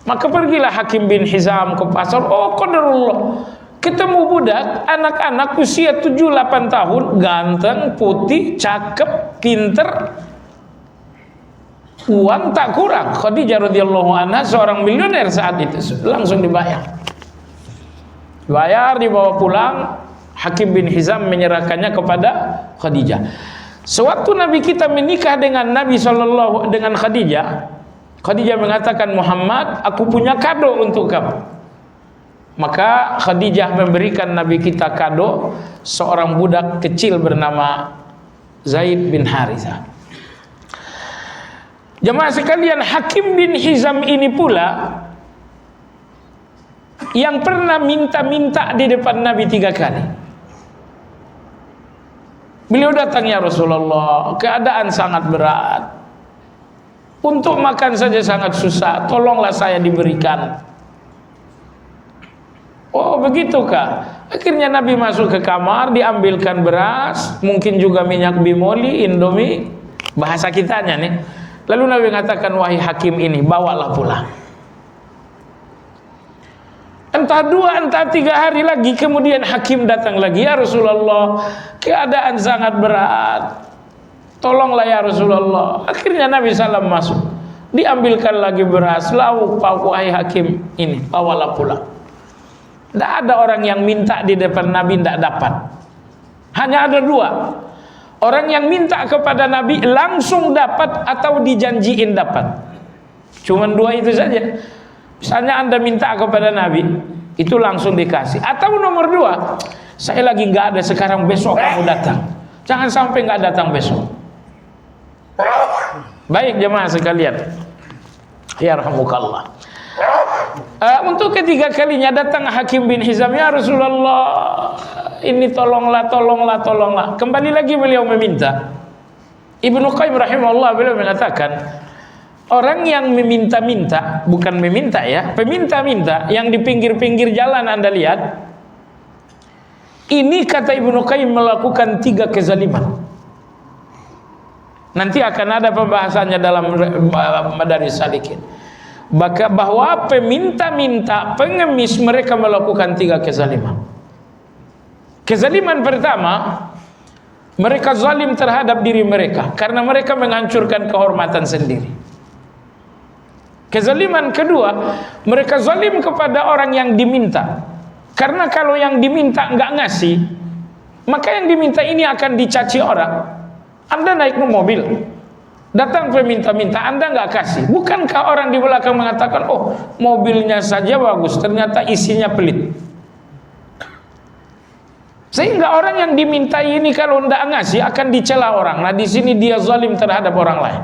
Maka pergilah Hakim bin Hizam ke pasar. Oh qadarullah, ketemu budak, anak-anak usia 7-8 tahun, ganteng, putih, cakep, pinter, uang tak kurang. Khadijah radhiyallahu anha seorang milioner saat itu, langsung dibayar. Dibawa pulang. Hakim bin Hizam menyerahkannya kepada Khadijah. Sewaktu Nabi kita menikah dengan dengan Khadijah, Khadijah mengatakan, Muhammad, aku punya kado untuk kamu. Maka Khadijah memberikan Nabi kita kado seorang budak kecil bernama Zaid bin Harithah. Jemaah sekalian, Hakim bin Hizam ini pula yang pernah minta-minta di depan Nabi 3 kali. Beliau datang, ya Rasulullah, keadaan sangat berat, untuk makan saja sangat susah, tolonglah saya diberikan. Oh begitukah? Akhirnya Nabi masuk ke kamar, diambilkan beras, mungkin juga minyak bimoli, indomie, bahasa kitanya nih. Lalu Nabi mengatakan, wahai Hakim ini, bawalah pulang. Entah 2, entah 3 hari lagi, kemudian Hakim datang lagi, ya Rasulullah, keadaan sangat berat, tolonglah ya Rasulullah. Akhirnya Nabi SAW masuk, diambilkan lagi beras, lauk pauk, wahai Hakim ini, bawalah pulang. Tidak ada orang yang minta di depan Nabi tidak dapat. Hanya ada 2. Orang yang minta kepada Nabi langsung dapat atau dijanjiin dapat. Cuman 2 itu saja. Misalnya Anda minta kepada Nabi, itu langsung dikasih. Atau nomor 2, saya lagi nggak ada sekarang, besok kamu datang. Jangan sampai nggak datang besok. Baik jemaah sekalian, yarhamukallah. Untuk ketiga kalinya datang Hakim bin Hizam, ya Rasulullah, ini tolonglah. Kembali lagi beliau meminta. Ibnu Qayyim rahimahullah beliau mengatakan, orang yang meminta-minta, bukan meminta ya, peminta-minta yang di pinggir-pinggir jalan Anda lihat, ini kata Ibnu Qayyim melakukan 3 kezaliman. Nanti akan ada pembahasannya dalam Madaris Salikin. Bahwa peminta-minta, pengemis, mereka melakukan 3 kezaliman. Kezaliman pertama, mereka zalim terhadap diri mereka karena mereka menghancurkan kehormatan sendiri. Kezaliman kedua, mereka zalim kepada orang yang diminta, karena kalau yang diminta nggak ngasih, maka yang diminta ini akan dicaci orang. Anda naik mobil, datang peminta-minta, Anda nggak kasih, bukankah orang di belakang mengatakan, oh mobilnya saja bagus, ternyata isinya pelit. Sehingga orang yang dimintai ini kalau nggak ngasih akan dicela orang. Nah di sini dia zalim terhadap orang lain.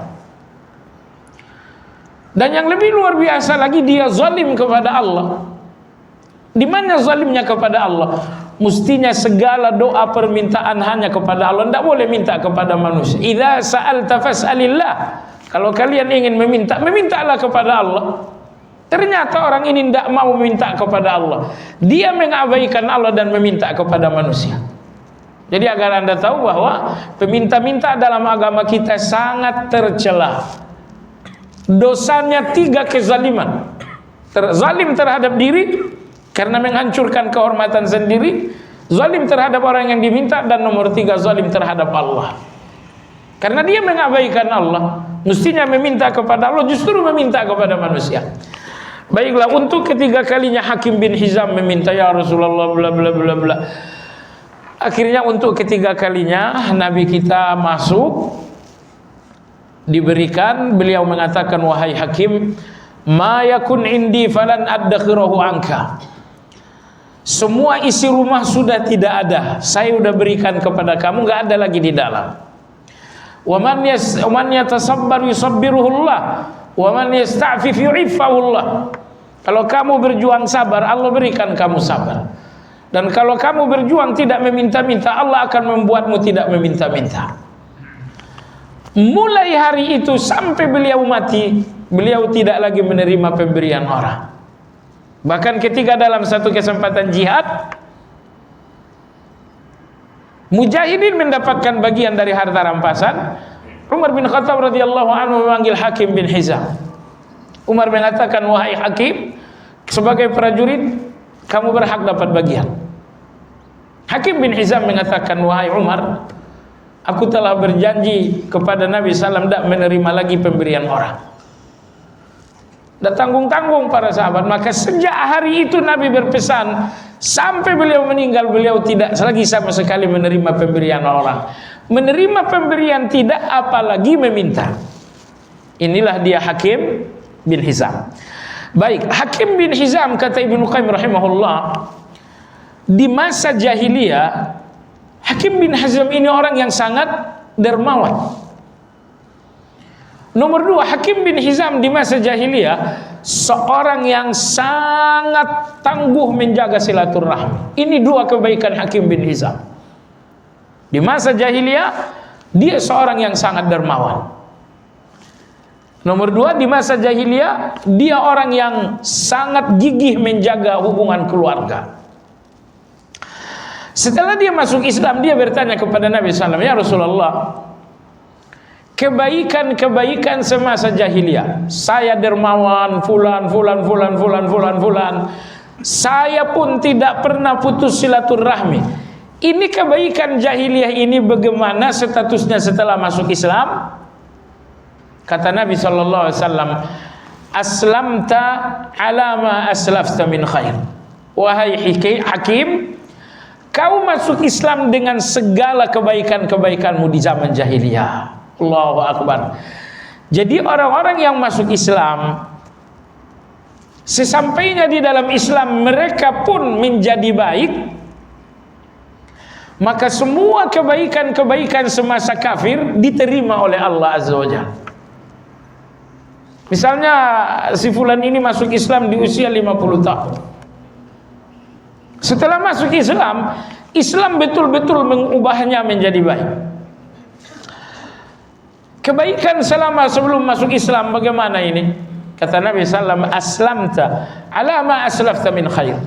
Dan yang lebih luar biasa lagi, dia zalim kepada Allah. Di mana zalimnya kepada Allah? Mestinya segala doa permintaan hanya kepada Allah, tidak boleh minta kepada manusia. Idza sa'alta fas'alillah. Kalau kalian ingin meminta, memintalah kepada Allah. Ternyata orang ini tidak mau meminta kepada Allah, dia mengabaikan Allah dan meminta kepada manusia. Jadi agar Anda tahu bahwa peminta-minta dalam agama kita sangat tercela. Dosanya 3 kezaliman. Zalim terhadap diri karena menghancurkan kehormatan sendiri, zalim terhadap orang yang diminta, dan nomor 3 zalim terhadap Allah. Karena dia mengabaikan Allah, mestinya meminta kepada Allah, justru meminta kepada manusia. Baiklah, untuk ketiga kalinya Hakim bin Hizam meminta, ya Rasulullah bla bla bla bla. Akhirnya untuk ketiga kalinya Nabi kita masuk, diberikan. Beliau mengatakan, wahai Hakim, ma yakun indi falan addakhirahu anka. Semua isi rumah sudah tidak ada, saya sudah berikan kepada kamu, nggak ada lagi di dalam. Wa man yatasabbar yusabbiruhullah, wa man yasta'fif yu'iffahullah. Kalau kamu berjuang sabar, Allah berikan kamu sabar. Dan kalau kamu berjuang tidak meminta-minta, Allah akan membuatmu tidak meminta-minta. Mulai hari itu sampai beliau mati, beliau tidak lagi menerima pemberian orang. Bahkan ketika dalam satu kesempatan jihad, mujahidin mendapatkan bagian dari harta rampasan, Umar bin Khattab radhiyallahu anhu memanggil Hakim bin Hizam. Umar mengatakan, wahai Hakim, sebagai prajurit kamu berhak dapat bagian. Hakim bin Hizam mengatakan, wahai Umar, aku telah berjanji kepada Nabi SAW tidak menerima lagi pemberian orang. Dan tanggung-tanggung para sahabat. Maka sejak hari itu Nabi berpesan, sampai beliau meninggal, beliau tidak lagi sama sekali menerima pemberian orang. Menerima pemberian tidak, apalagi meminta. Inilah dia Hakim bin Hizam. Baik, Hakim bin Hizam, kata Ibnu Qayyim rahimahullah, di masa jahiliyah, Hakim bin Hizam ini orang yang sangat dermawan. Nomor 2, Hakim bin Hizam di masa jahiliyah seorang yang sangat tangguh menjaga silaturahmi. Ini 2 kebaikan Hakim bin Hizam. Di masa jahiliyah dia seorang yang sangat dermawan. Nomor 2, di masa jahiliyah dia orang yang sangat gigih menjaga hubungan keluarga. Setelah dia masuk Islam, dia bertanya kepada Nabi SAW, "Ya Rasulullah, kebaikan-kebaikan semasa jahiliyah, saya dermawan, fulan. Saya pun tidak pernah putus silaturahmi. Ini kebaikan jahiliyah ini bagaimana statusnya setelah masuk Islam?" Kata Nabi sallallahu alaihi wasallam, "Aslamta ala ma aslafta min khair." Wahai Hakim, kau masuk Islam dengan segala kebaikan-kebaikanmu di zaman jahiliyah. Allahu Akbar. Jadi orang-orang yang masuk Islam, sesampainya di dalam Islam mereka pun menjadi baik, maka semua kebaikan-kebaikan semasa kafir diterima oleh Allah Azza wa Jalla. Misalnya si fulan ini masuk Islam di usia 50 tahun. Setelah masuk Islam, Islam betul-betul mengubahnya menjadi baik. Kebaikan selama sebelum masuk Islam bagaimana ini? Kata Nabi sallallahu alaihi wasallam, "Aslamta ala ma aslafta min khair."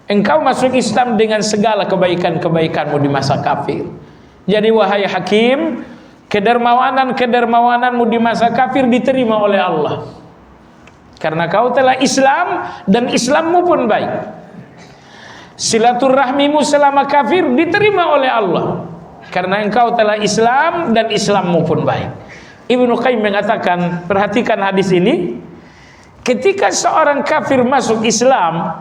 Engkau masuk Islam dengan segala kebaikan-kebaikanmu di masa kafir. Jadi wahai Hakim, kedermawananmu di masa kafir diterima oleh Allah. Karena kau telah Islam dan Islammu pun baik. Silaturahmimu selama kafir diterima oleh Allah. Karena engkau telah Islam dan Islammu pun baik. Ibnu Qayyim mengatakan, perhatikan hadis ini, ketika seorang kafir masuk Islam,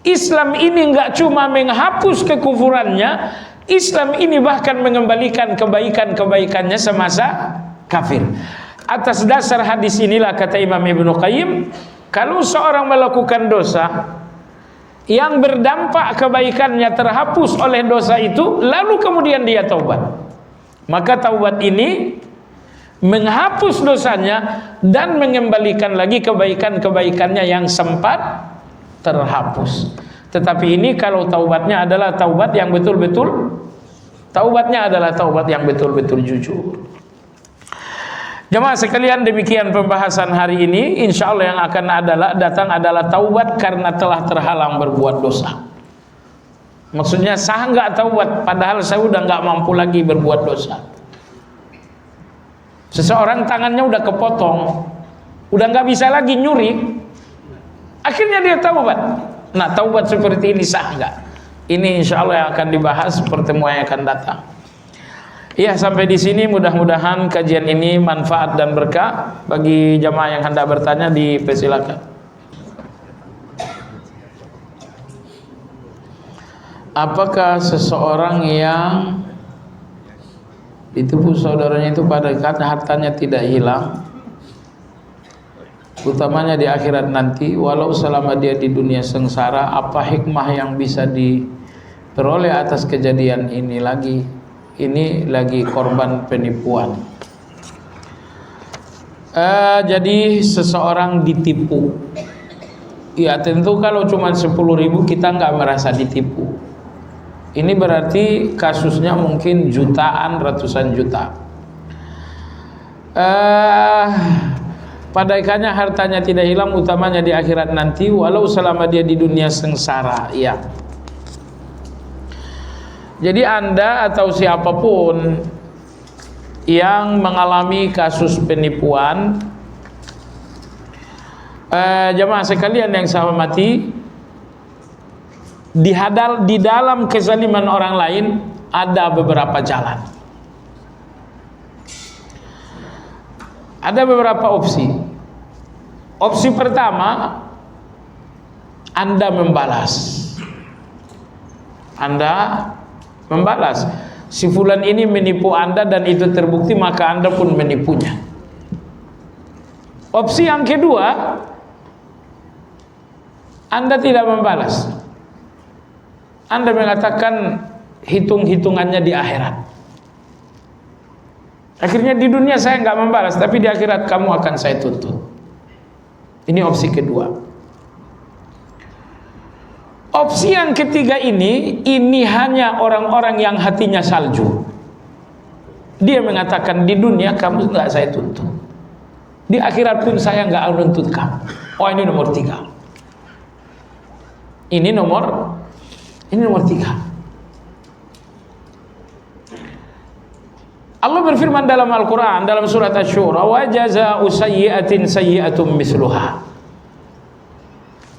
Islam ini enggak cuma menghapus kekufurannya, Islam ini bahkan mengembalikan kebaikan-kebaikannya semasa kafir. Atas dasar hadis inilah kata Imam Ibnu Qayyim, kalau seorang melakukan dosa yang berdampak kebaikannya terhapus oleh dosa itu, lalu kemudian dia taubat, maka taubat ini menghapus dosanya dan mengembalikan lagi kebaikan-kebaikannya yang sempat terhapus. Tetapi ini kalau taubatnya adalah taubat yang betul-betul jujur. Jemaah sekalian, demikian pembahasan hari ini. Insya Allah yang akan datang adalah taubat karena telah terhalang berbuat dosa. Maksudnya sah nggak taubat padahal saya udah nggak mampu lagi berbuat dosa. Seseorang tangannya udah kepotong, udah nggak bisa lagi nyuri, akhirnya dia taubat. Nah, taubat seperti ini sah nggak? Ini insya Allah yang akan dibahas pertemuan yang akan datang. Ya, sampai di sini mudah-mudahan kajian ini manfaat dan berkah. Bagi jamaah yang hendak bertanya dipersilakan. Apakah seseorang yang ditipu saudaranya itu pada hartanya tidak hilang, utamanya di akhirat nanti, walau selama dia di dunia sengsara, apa hikmah yang bisa diperoleh atas kejadian ini lagi korban penipuan? Jadi seseorang ditipu, ya tentu kalau cuma 10.000 kita nggak merasa ditipu. Ini berarti kasusnya mungkin jutaan, ratusan juta. Pada ikannya hartanya tidak hilang, utamanya di akhirat nanti, walau selama dia di dunia sengsara. Ya. Jadi Anda atau siapapun yang mengalami kasus penipuan, jemaah sekalian yang saya hormati, di dalam kezaliman orang lain ada beberapa jalan, ada beberapa opsi. Opsi pertama, Anda membalas. Si fulan ini menipu Anda dan itu terbukti, maka Anda pun menipunya. Opsi yang kedua, Anda tidak membalas. Anda mengatakan hitung-hitungannya di akhirat. Akhirnya di dunia saya nggak membalas, tapi di akhirat kamu akan saya tuntut. Ini opsi kedua. Opsi yang ketiga ini hanya orang-orang yang hatinya salju. Dia mengatakan di dunia kamu nggak saya tuntut, di akhirat pun saya nggak menuntut kamu. Oh, ini nomor tiga. Ini nomor tiga. Allah berfirman dalam Al-Quran, dalam surat Asy-Syura, wa jazaa'u sayyi'atin sayyi'atun misluha.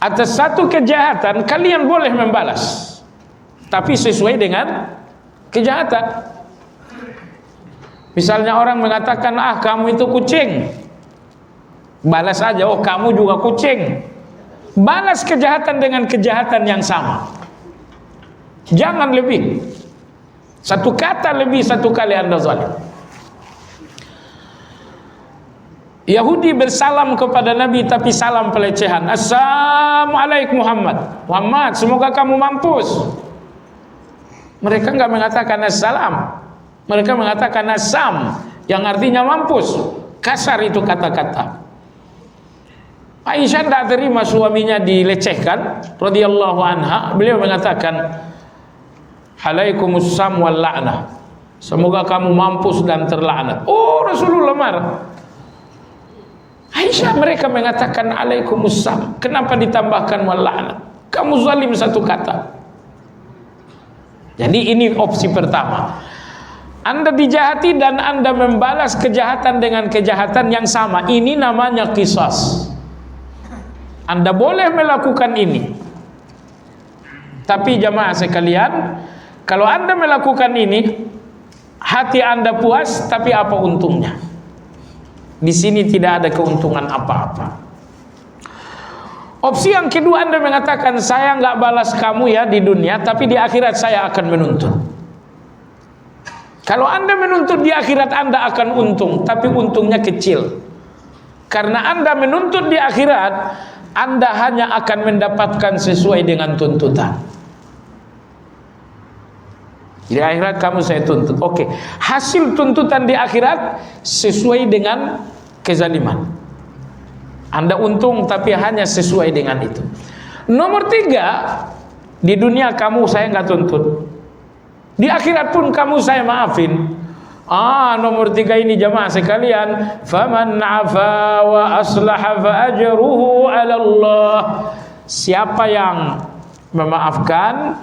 Atas satu kejahatan kalian boleh membalas, tapi sesuai dengan kejahatan. Misalnya orang mengatakan, kamu itu kucing, balas aja, oh kamu juga kucing. Balas kejahatan dengan kejahatan yang sama. Jangan lebih. Satu kata lebih, satu kali Anda zalim. Yahudi bersalam kepada Nabi tapi salam pelecehan. Assalamualaikum Muhammad. Muhammad, semoga kamu mampus. Mereka enggak mengatakan assalam. Mereka mengatakan assam, yang artinya mampus. Kasar itu kata-kata. Aisyah tidak terima suaminya dilecehkan, radhiyallahu anha. Beliau mengatakan, alaikumussalam wal la'nah. Semoga kamu mampus dan terlaknat. Oh, Rasulullah marah. Aisyah, mereka mengatakan alaikumussalam. Kenapa ditambahkan wal la'nah? Kamu zalim satu kata. Jadi ini opsi pertama. Anda dijahati dan Anda membalas kejahatan dengan kejahatan yang sama. Ini namanya qisas. Anda boleh melakukan ini. Tapi jamaah sekalian, kalau Anda melakukan ini, hati Anda puas, tapi apa untungnya? Di sini tidak ada keuntungan apa-apa. Opsi yang kedua, Anda mengatakan, saya nggak balas kamu ya di dunia, tapi di akhirat saya akan menuntut. Kalau Anda menuntut di akhirat, Anda akan untung, tapi untungnya kecil. Karena Anda menuntut di akhirat, Anda hanya akan mendapatkan sesuai dengan tuntutan. Di akhirat kamu saya tuntut. Oke, hasil tuntutan di akhirat sesuai dengan kezaliman. Anda untung tapi hanya sesuai dengan itu. Nomor tiga, di dunia kamu saya nggak tuntut, di akhirat pun kamu saya maafin. Nomor tiga ini jamaah sekalian, faman afa wa aslaha fa ajruhu 'ala Allah. Siapa yang memaafkan,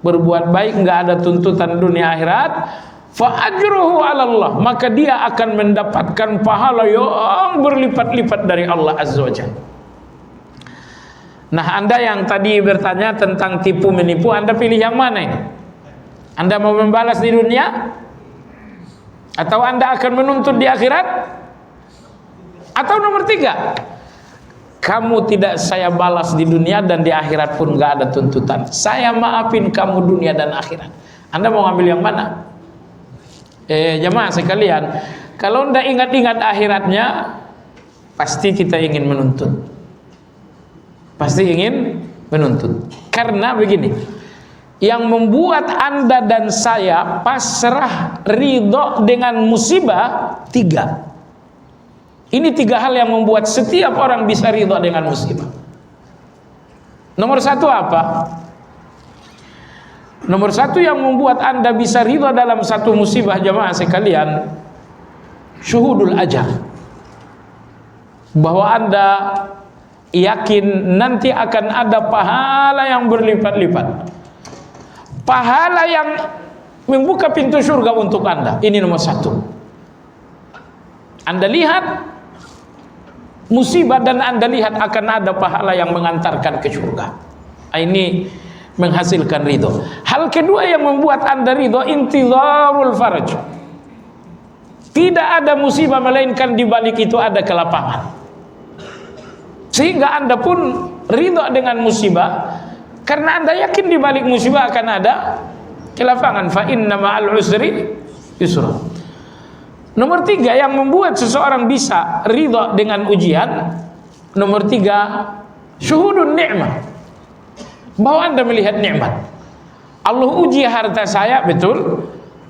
berbuat baik, enggak ada tuntutan dunia akhirat, fa ajruhu 'ala Allah, maka dia akan mendapatkan pahala yang berlipat-lipat dari Allah Azza wa Jalla. Nah, Anda yang tadi bertanya tentang tipu menipu, Anda pilih yang mana ini? Anda mau membalas di dunia? Atau Anda akan menuntut di akhirat? Atau nomor tiga, kamu tidak saya balas di dunia dan di akhirat pun gak ada tuntutan, saya maafin kamu dunia dan akhirat. Anda mau ambil yang mana? Jemaah sekalian, kalau Anda ingat-ingat akhiratnya, pasti kita ingin menuntut. Pasti ingin menuntut. Karena begini, yang membuat Anda dan saya pasrah ridho dengan musibah tiga. Ini tiga hal yang membuat setiap orang bisa ridho dengan musibah. Nomor satu apa? Nomor satu yang membuat Anda bisa ridho dalam satu musibah jamaah sekalian, syuhudul ajal. Bahwa Anda yakin nanti akan ada pahala yang berlipat-lipat. Pahala yang membuka pintu surga untuk Anda. Ini nomor satu. Anda lihat musibah dan Anda lihat akan ada pahala yang mengantarkan ke surga. Ini menghasilkan ridho. Hal kedua yang membuat Anda ridho, intizarul faraj. Tidak ada musibah melainkan di balik itu ada kelapangan. Sehingga Anda pun ridho dengan musibah, karena Anda yakin di balik musibah akan ada kelapangan. Fa inna ma'al usri yusra. Nomor tiga yang membuat seseorang bisa ridha dengan ujian, nomor tiga, syuhudun ni'mah. Bahwa Anda melihat nikmat. Allah uji harta saya, betul,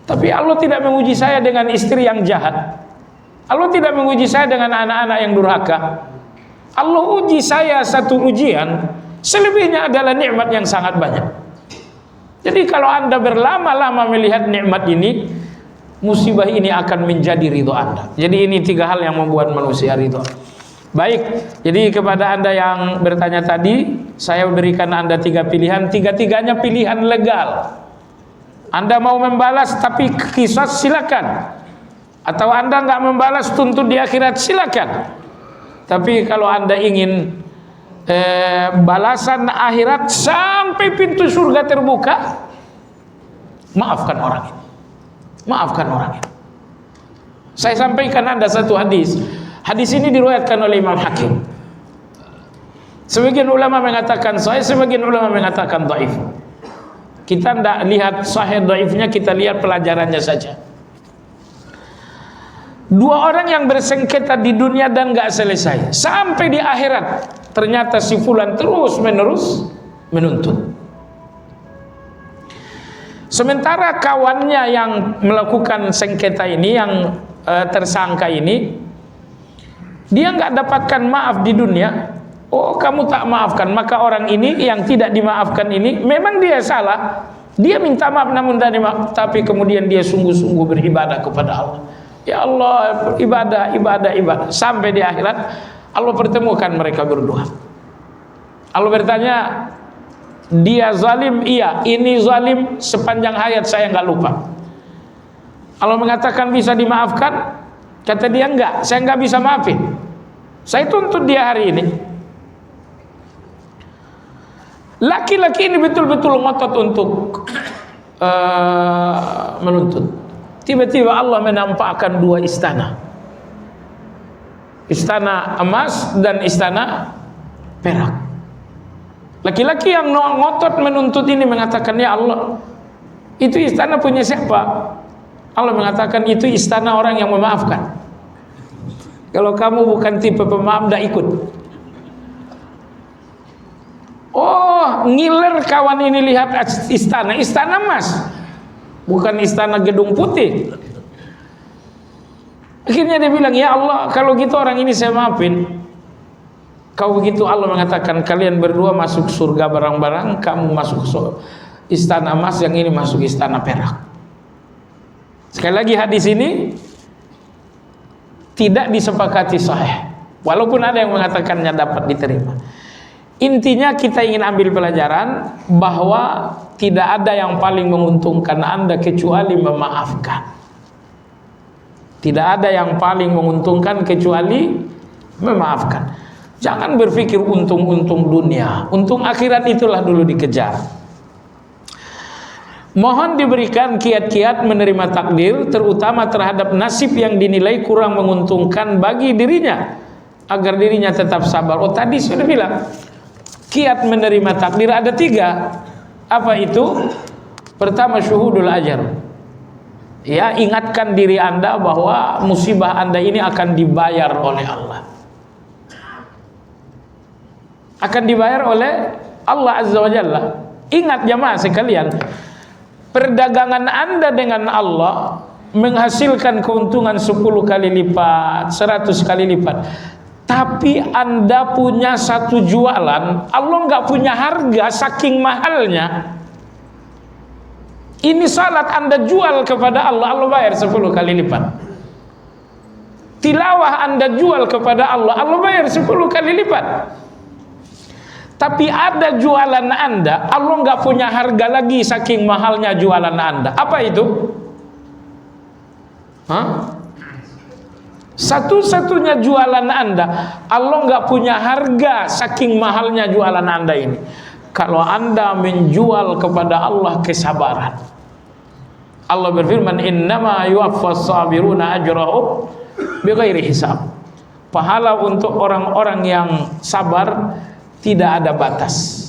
Tapi Allah tidak menguji saya dengan istri yang jahat. Allah tidak menguji saya dengan anak-anak yang durhaka. Allah uji saya satu ujian, selebihnya adalah nikmat yang sangat banyak. Jadi kalau Anda berlama-lama melihat nikmat ini, musibah ini akan menjadi ridho Anda. Jadi ini 3 hal yang membuat manusia ridho. Baik, jadi kepada Anda yang bertanya tadi, saya berikan Anda 3 pilihan, 3-tiganya pilihan legal. Anda mau membalas tapi qisas, silakan. Atau Anda nggak membalas, tuntut di akhirat, silakan. Tapi kalau Anda ingin balasan akhirat sampai pintu surga terbuka, maafkan orang ini. Maafkan orang ini. Saya sampaikan Anda satu hadis. Hadis ini diriwayatkan oleh Imam Hakim. Sebagian ulama mengatakan sahih, sebagian ulama mengatakan dhaif. Kita tidak lihat sahih dhaifnya, kita lihat pelajarannya saja. 2 orang yang bersengketa di dunia dan gak selesai, sampai di akhirat ternyata si fulan terus menerus menuntut. Sementara kawannya yang melakukan sengketa ini, yang tersangka ini, dia nggak dapatkan maaf di dunia. Oh, kamu tak maafkan, maka orang ini yang tidak dimaafkan ini memang dia salah. Dia minta maaf namun tidak dimaaf, tapi kemudian dia sungguh-sungguh beribadah kepada Allah. Ya Allah, ibadah sampai di akhirat Allah pertemukan mereka berdua. Allah bertanya, dia zalim? Iya. Ini zalim? Sepanjang hayat saya nggak lupa. Allah mengatakan bisa dimaafkan? Kata dia enggak, saya nggak bisa maafin. Saya tuntut dia hari ini. Laki-laki ini betul-betul ngotot untuk menuntut. Tiba-tiba Allah menampakkan 2 istana. Istana emas dan istana perak. Laki-laki yang ngotot menuntut ini mengatakan, ya Allah, itu istana punya siapa? Allah mengatakan, itu istana orang yang memaafkan. Kalau kamu bukan tipe pemaaf, tidak ikut. Oh, ngiler kawan ini lihat istana emas, bukan istana gedung putih. Akhirnya dia bilang, ya Allah, kalau gitu orang ini saya maafin. Kalau begitu Allah mengatakan, kalian berdua masuk surga bareng-bareng, kamu masuk istana emas, yang ini masuk istana perak. Sekali lagi hadis ini tidak disepakati sahih, walaupun ada yang mengatakannya dapat diterima. Intinya kita ingin ambil pelajaran bahwa tidak ada yang paling menguntungkan Anda kecuali memaafkan. Tidak ada yang paling menguntungkan kecuali memaafkan. Jangan berpikir untung-untung dunia, untung akhirat itulah dulu dikejar. Mohon diberikan kiat-kiat menerima takdir, terutama terhadap nasib yang dinilai kurang menguntungkan bagi dirinya, agar dirinya tetap sabar. Oh, tadi sudah bilang kiat menerima takdir ada 3. Apa itu? Pertama, syuhudul ajar. Ya, ingatkan diri Anda bahwa musibah Anda ini akan dibayar oleh Allah. Akan dibayar oleh Allah Azza wa Jalla. Ingat jamaah sekalian, perdagangan Anda dengan Allah menghasilkan keuntungan 10 kali lipat, 100 kali lipat. Tapi Anda punya satu jualan, Allah nggak punya harga saking mahalnya. Ini salat Anda jual kepada Allah, Allah bayar 10 kali lipat. Tilawah Anda jual kepada Allah, Allah bayar 10 kali lipat. Tapi ada jualan Anda, Allah nggak punya harga lagi saking mahalnya jualan Anda. Apa itu? Satu-satunya jualan Anda, Allah nggak punya harga saking mahalnya jualan Anda ini. Kalau Anda menjual kepada Allah kesabaran. Allah berfirman, innama yuwaffas sabiruna ajrahum bighairi hisab. Pahala untuk orang-orang yang sabar tidak ada batas.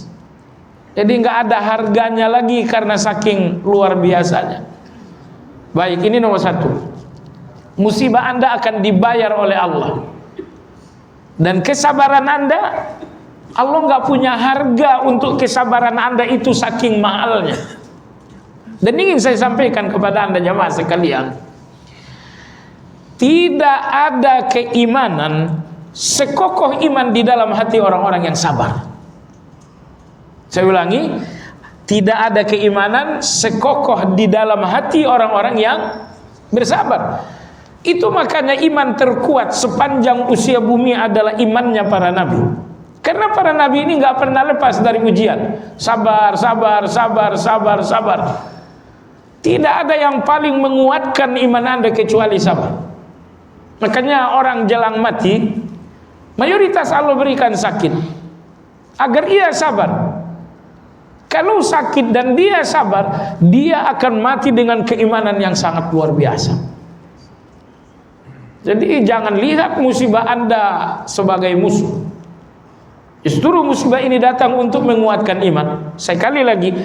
Jadi nggak ada harganya lagi karena saking luar biasanya. Baik, ini nomor 1. Musibah Anda akan dibayar oleh Allah. Dan kesabaran Anda, Allah nggak punya harga untuk kesabaran Anda itu saking mahalnya. Dan ingin saya sampaikan kepada Anda jamaah sekalian, tidak ada keimanan sekokoh iman di dalam hati orang-orang yang sabar. Saya ulangi, tidak ada keimanan sekokoh di dalam hati orang-orang yang bersabar. Itu makanya iman terkuat sepanjang usia bumi adalah imannya para nabi. Karena para nabi ini nggak pernah lepas dari ujian. Sabar, sabar, sabar, sabar, sabar. Tidak ada yang paling menguatkan iman Anda kecuali sabar. Makanya orang jelang mati, mayoritas Allah berikan sakit agar ia sabar. Kalau sakit dan dia sabar, dia akan mati dengan keimanan yang sangat luar biasa. Jadi jangan lihat musibah Anda sebagai musuh. Justru musibah ini datang untuk menguatkan iman. Sekali lagi,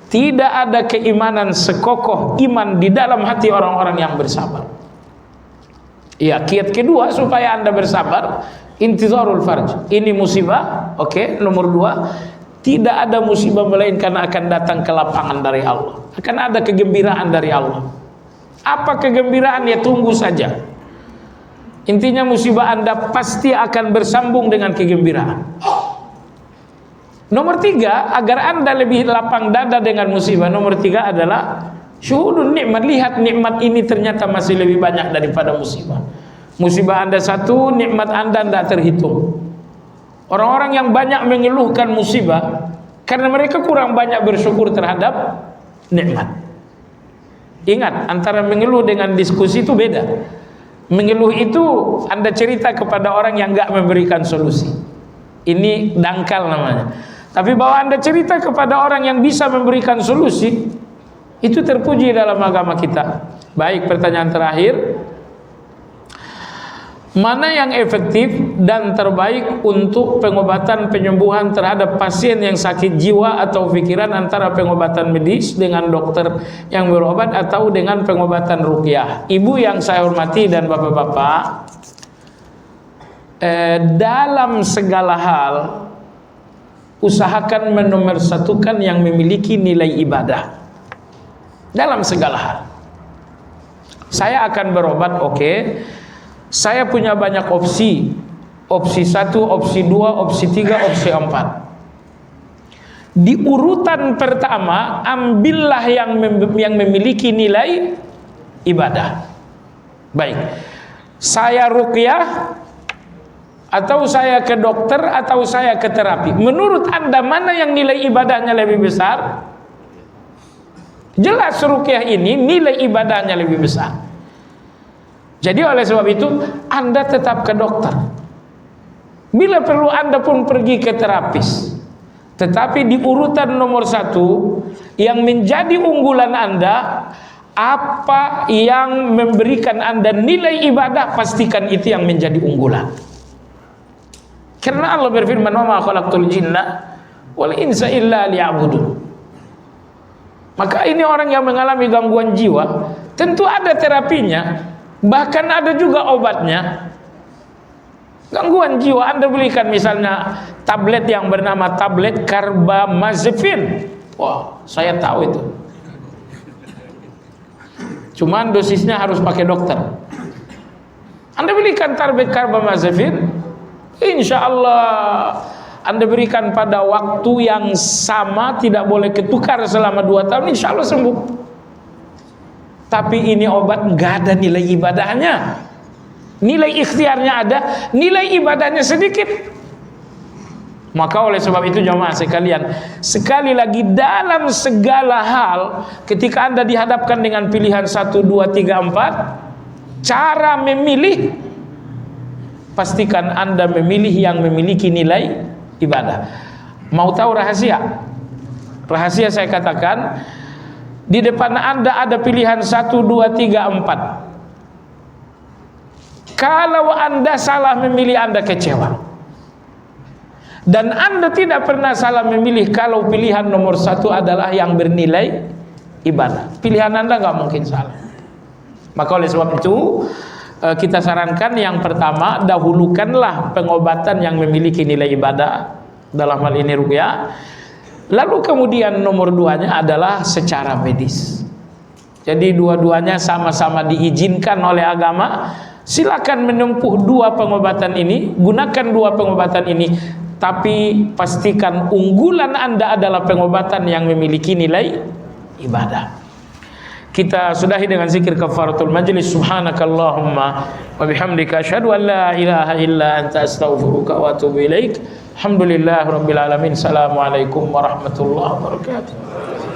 tidak ada keimanan sekokoh iman di dalam hati orang-orang yang bersabar. Ya, kiat kedua supaya Anda bersabar, intizarul farj. Ini musibah, oke. Nomor 2, tidak ada musibah melainkan akan datang kelapangan dari Allah. Akan ada kegembiraan dari Allah. Apa kegembiraan? Ya, tunggu saja. Intinya musibah Anda pasti akan bersambung dengan kegembiraan. Nomor 3, agar Anda lebih lapang dada dengan musibah, nomor 3 adalah syuhudun nikmat. Lihat nikmat ini ternyata masih lebih banyak daripada musibah. Musibah Anda satu, nikmat Anda tidak terhitung. Orang-orang yang banyak mengeluhkan musibah karena mereka kurang banyak bersyukur terhadap nikmat. Ingat, antara mengeluh dengan diskusi itu beda. Mengeluh itu Anda cerita kepada orang yang nggak memberikan solusi. Ini dangkal namanya. Tapi bahwa Anda cerita kepada orang yang bisa memberikan solusi, itu terpuji dalam agama kita. Baik, pertanyaan terakhir. Mana yang efektif dan terbaik untuk pengobatan penyembuhan terhadap pasien yang sakit jiwa atau pikiran, antara pengobatan medis dengan dokter yang berobat atau dengan pengobatan ruqyah? Ibu yang saya hormati dan bapak-bapak, dalam segala hal usahakan menomorsatukan yang memiliki nilai ibadah. Dalam segala hal. Saya akan berobat, oke. Saya punya banyak opsi. Opsi 1, opsi 2, opsi 3, opsi 4. Di urutan pertama, ambillah yang memiliki nilai ibadah. Baik. Saya ruqyah atau saya ke dokter atau saya ke terapi. Menurut Anda mana yang nilai ibadahnya lebih besar? Jelas ruqyah ini nilai ibadahnya lebih besar. Jadi oleh sebab itu Anda tetap ke dokter. Bila perlu Anda pun pergi ke terapis. Tetapi di urutan nomor 1 yang menjadi unggulan Anda, apa yang memberikan Anda nilai ibadah, pastikan itu yang menjadi unggulan. Karena Allah berfirman, "Wa ma khalaqtul jinna wal insa illa liya'budun." Maka ini orang yang mengalami gangguan jiwa, tentu ada terapinya. Bahkan ada juga obatnya. Gangguan jiwa Anda belikan misalnya tablet yang bernama tablet carbamazepin. Wah, saya tahu itu. Cuman dosisnya harus pakai dokter. Anda belikan tablet carbamazepin, insya Allah Anda berikan pada waktu yang sama, tidak boleh ketukar selama 2 tahun, insya Allah sembuh. Tapi ini obat nggak ada nilai ibadahnya. Nilai ikhtiarnya ada, nilai ibadahnya sedikit. Maka oleh sebab itu jamaah sekalian, sekali lagi dalam segala hal, ketika Anda dihadapkan dengan pilihan 1, 2, 3, 4, cara memilih, pastikan Anda memilih yang memiliki nilai ibadah. Mau tahu rahasia? Rahasia saya katakan, di depan Anda ada pilihan 1, 2, 3, 4. Kalau Anda salah memilih, Anda kecewa. Dan Anda tidak pernah salah memilih kalau pilihan nomor 1 adalah yang bernilai ibadah. Pilihan Anda nggak mungkin salah. Maka oleh sebab itu kita sarankan yang pertama, dahulukanlah pengobatan yang memiliki nilai ibadah, dalam hal ini ruqyah. Lalu kemudian nomor 2-nya adalah secara medis. Jadi dua-duanya sama-sama diizinkan oleh agama. Silakan menempuh dua pengobatan ini, gunakan dua pengobatan ini, tapi pastikan unggulan Anda adalah pengobatan yang memiliki nilai ibadah. Kita sudahi dengan zikir kafaratul majlis. Subhanakallahumma wa bihamdika asyhadu an la ilaha illa anta astaghfiruka wa atubu ilaik. Alhamdulillahirabbil alamin. Assalamualaikum warahmatullahi wabarakatuh.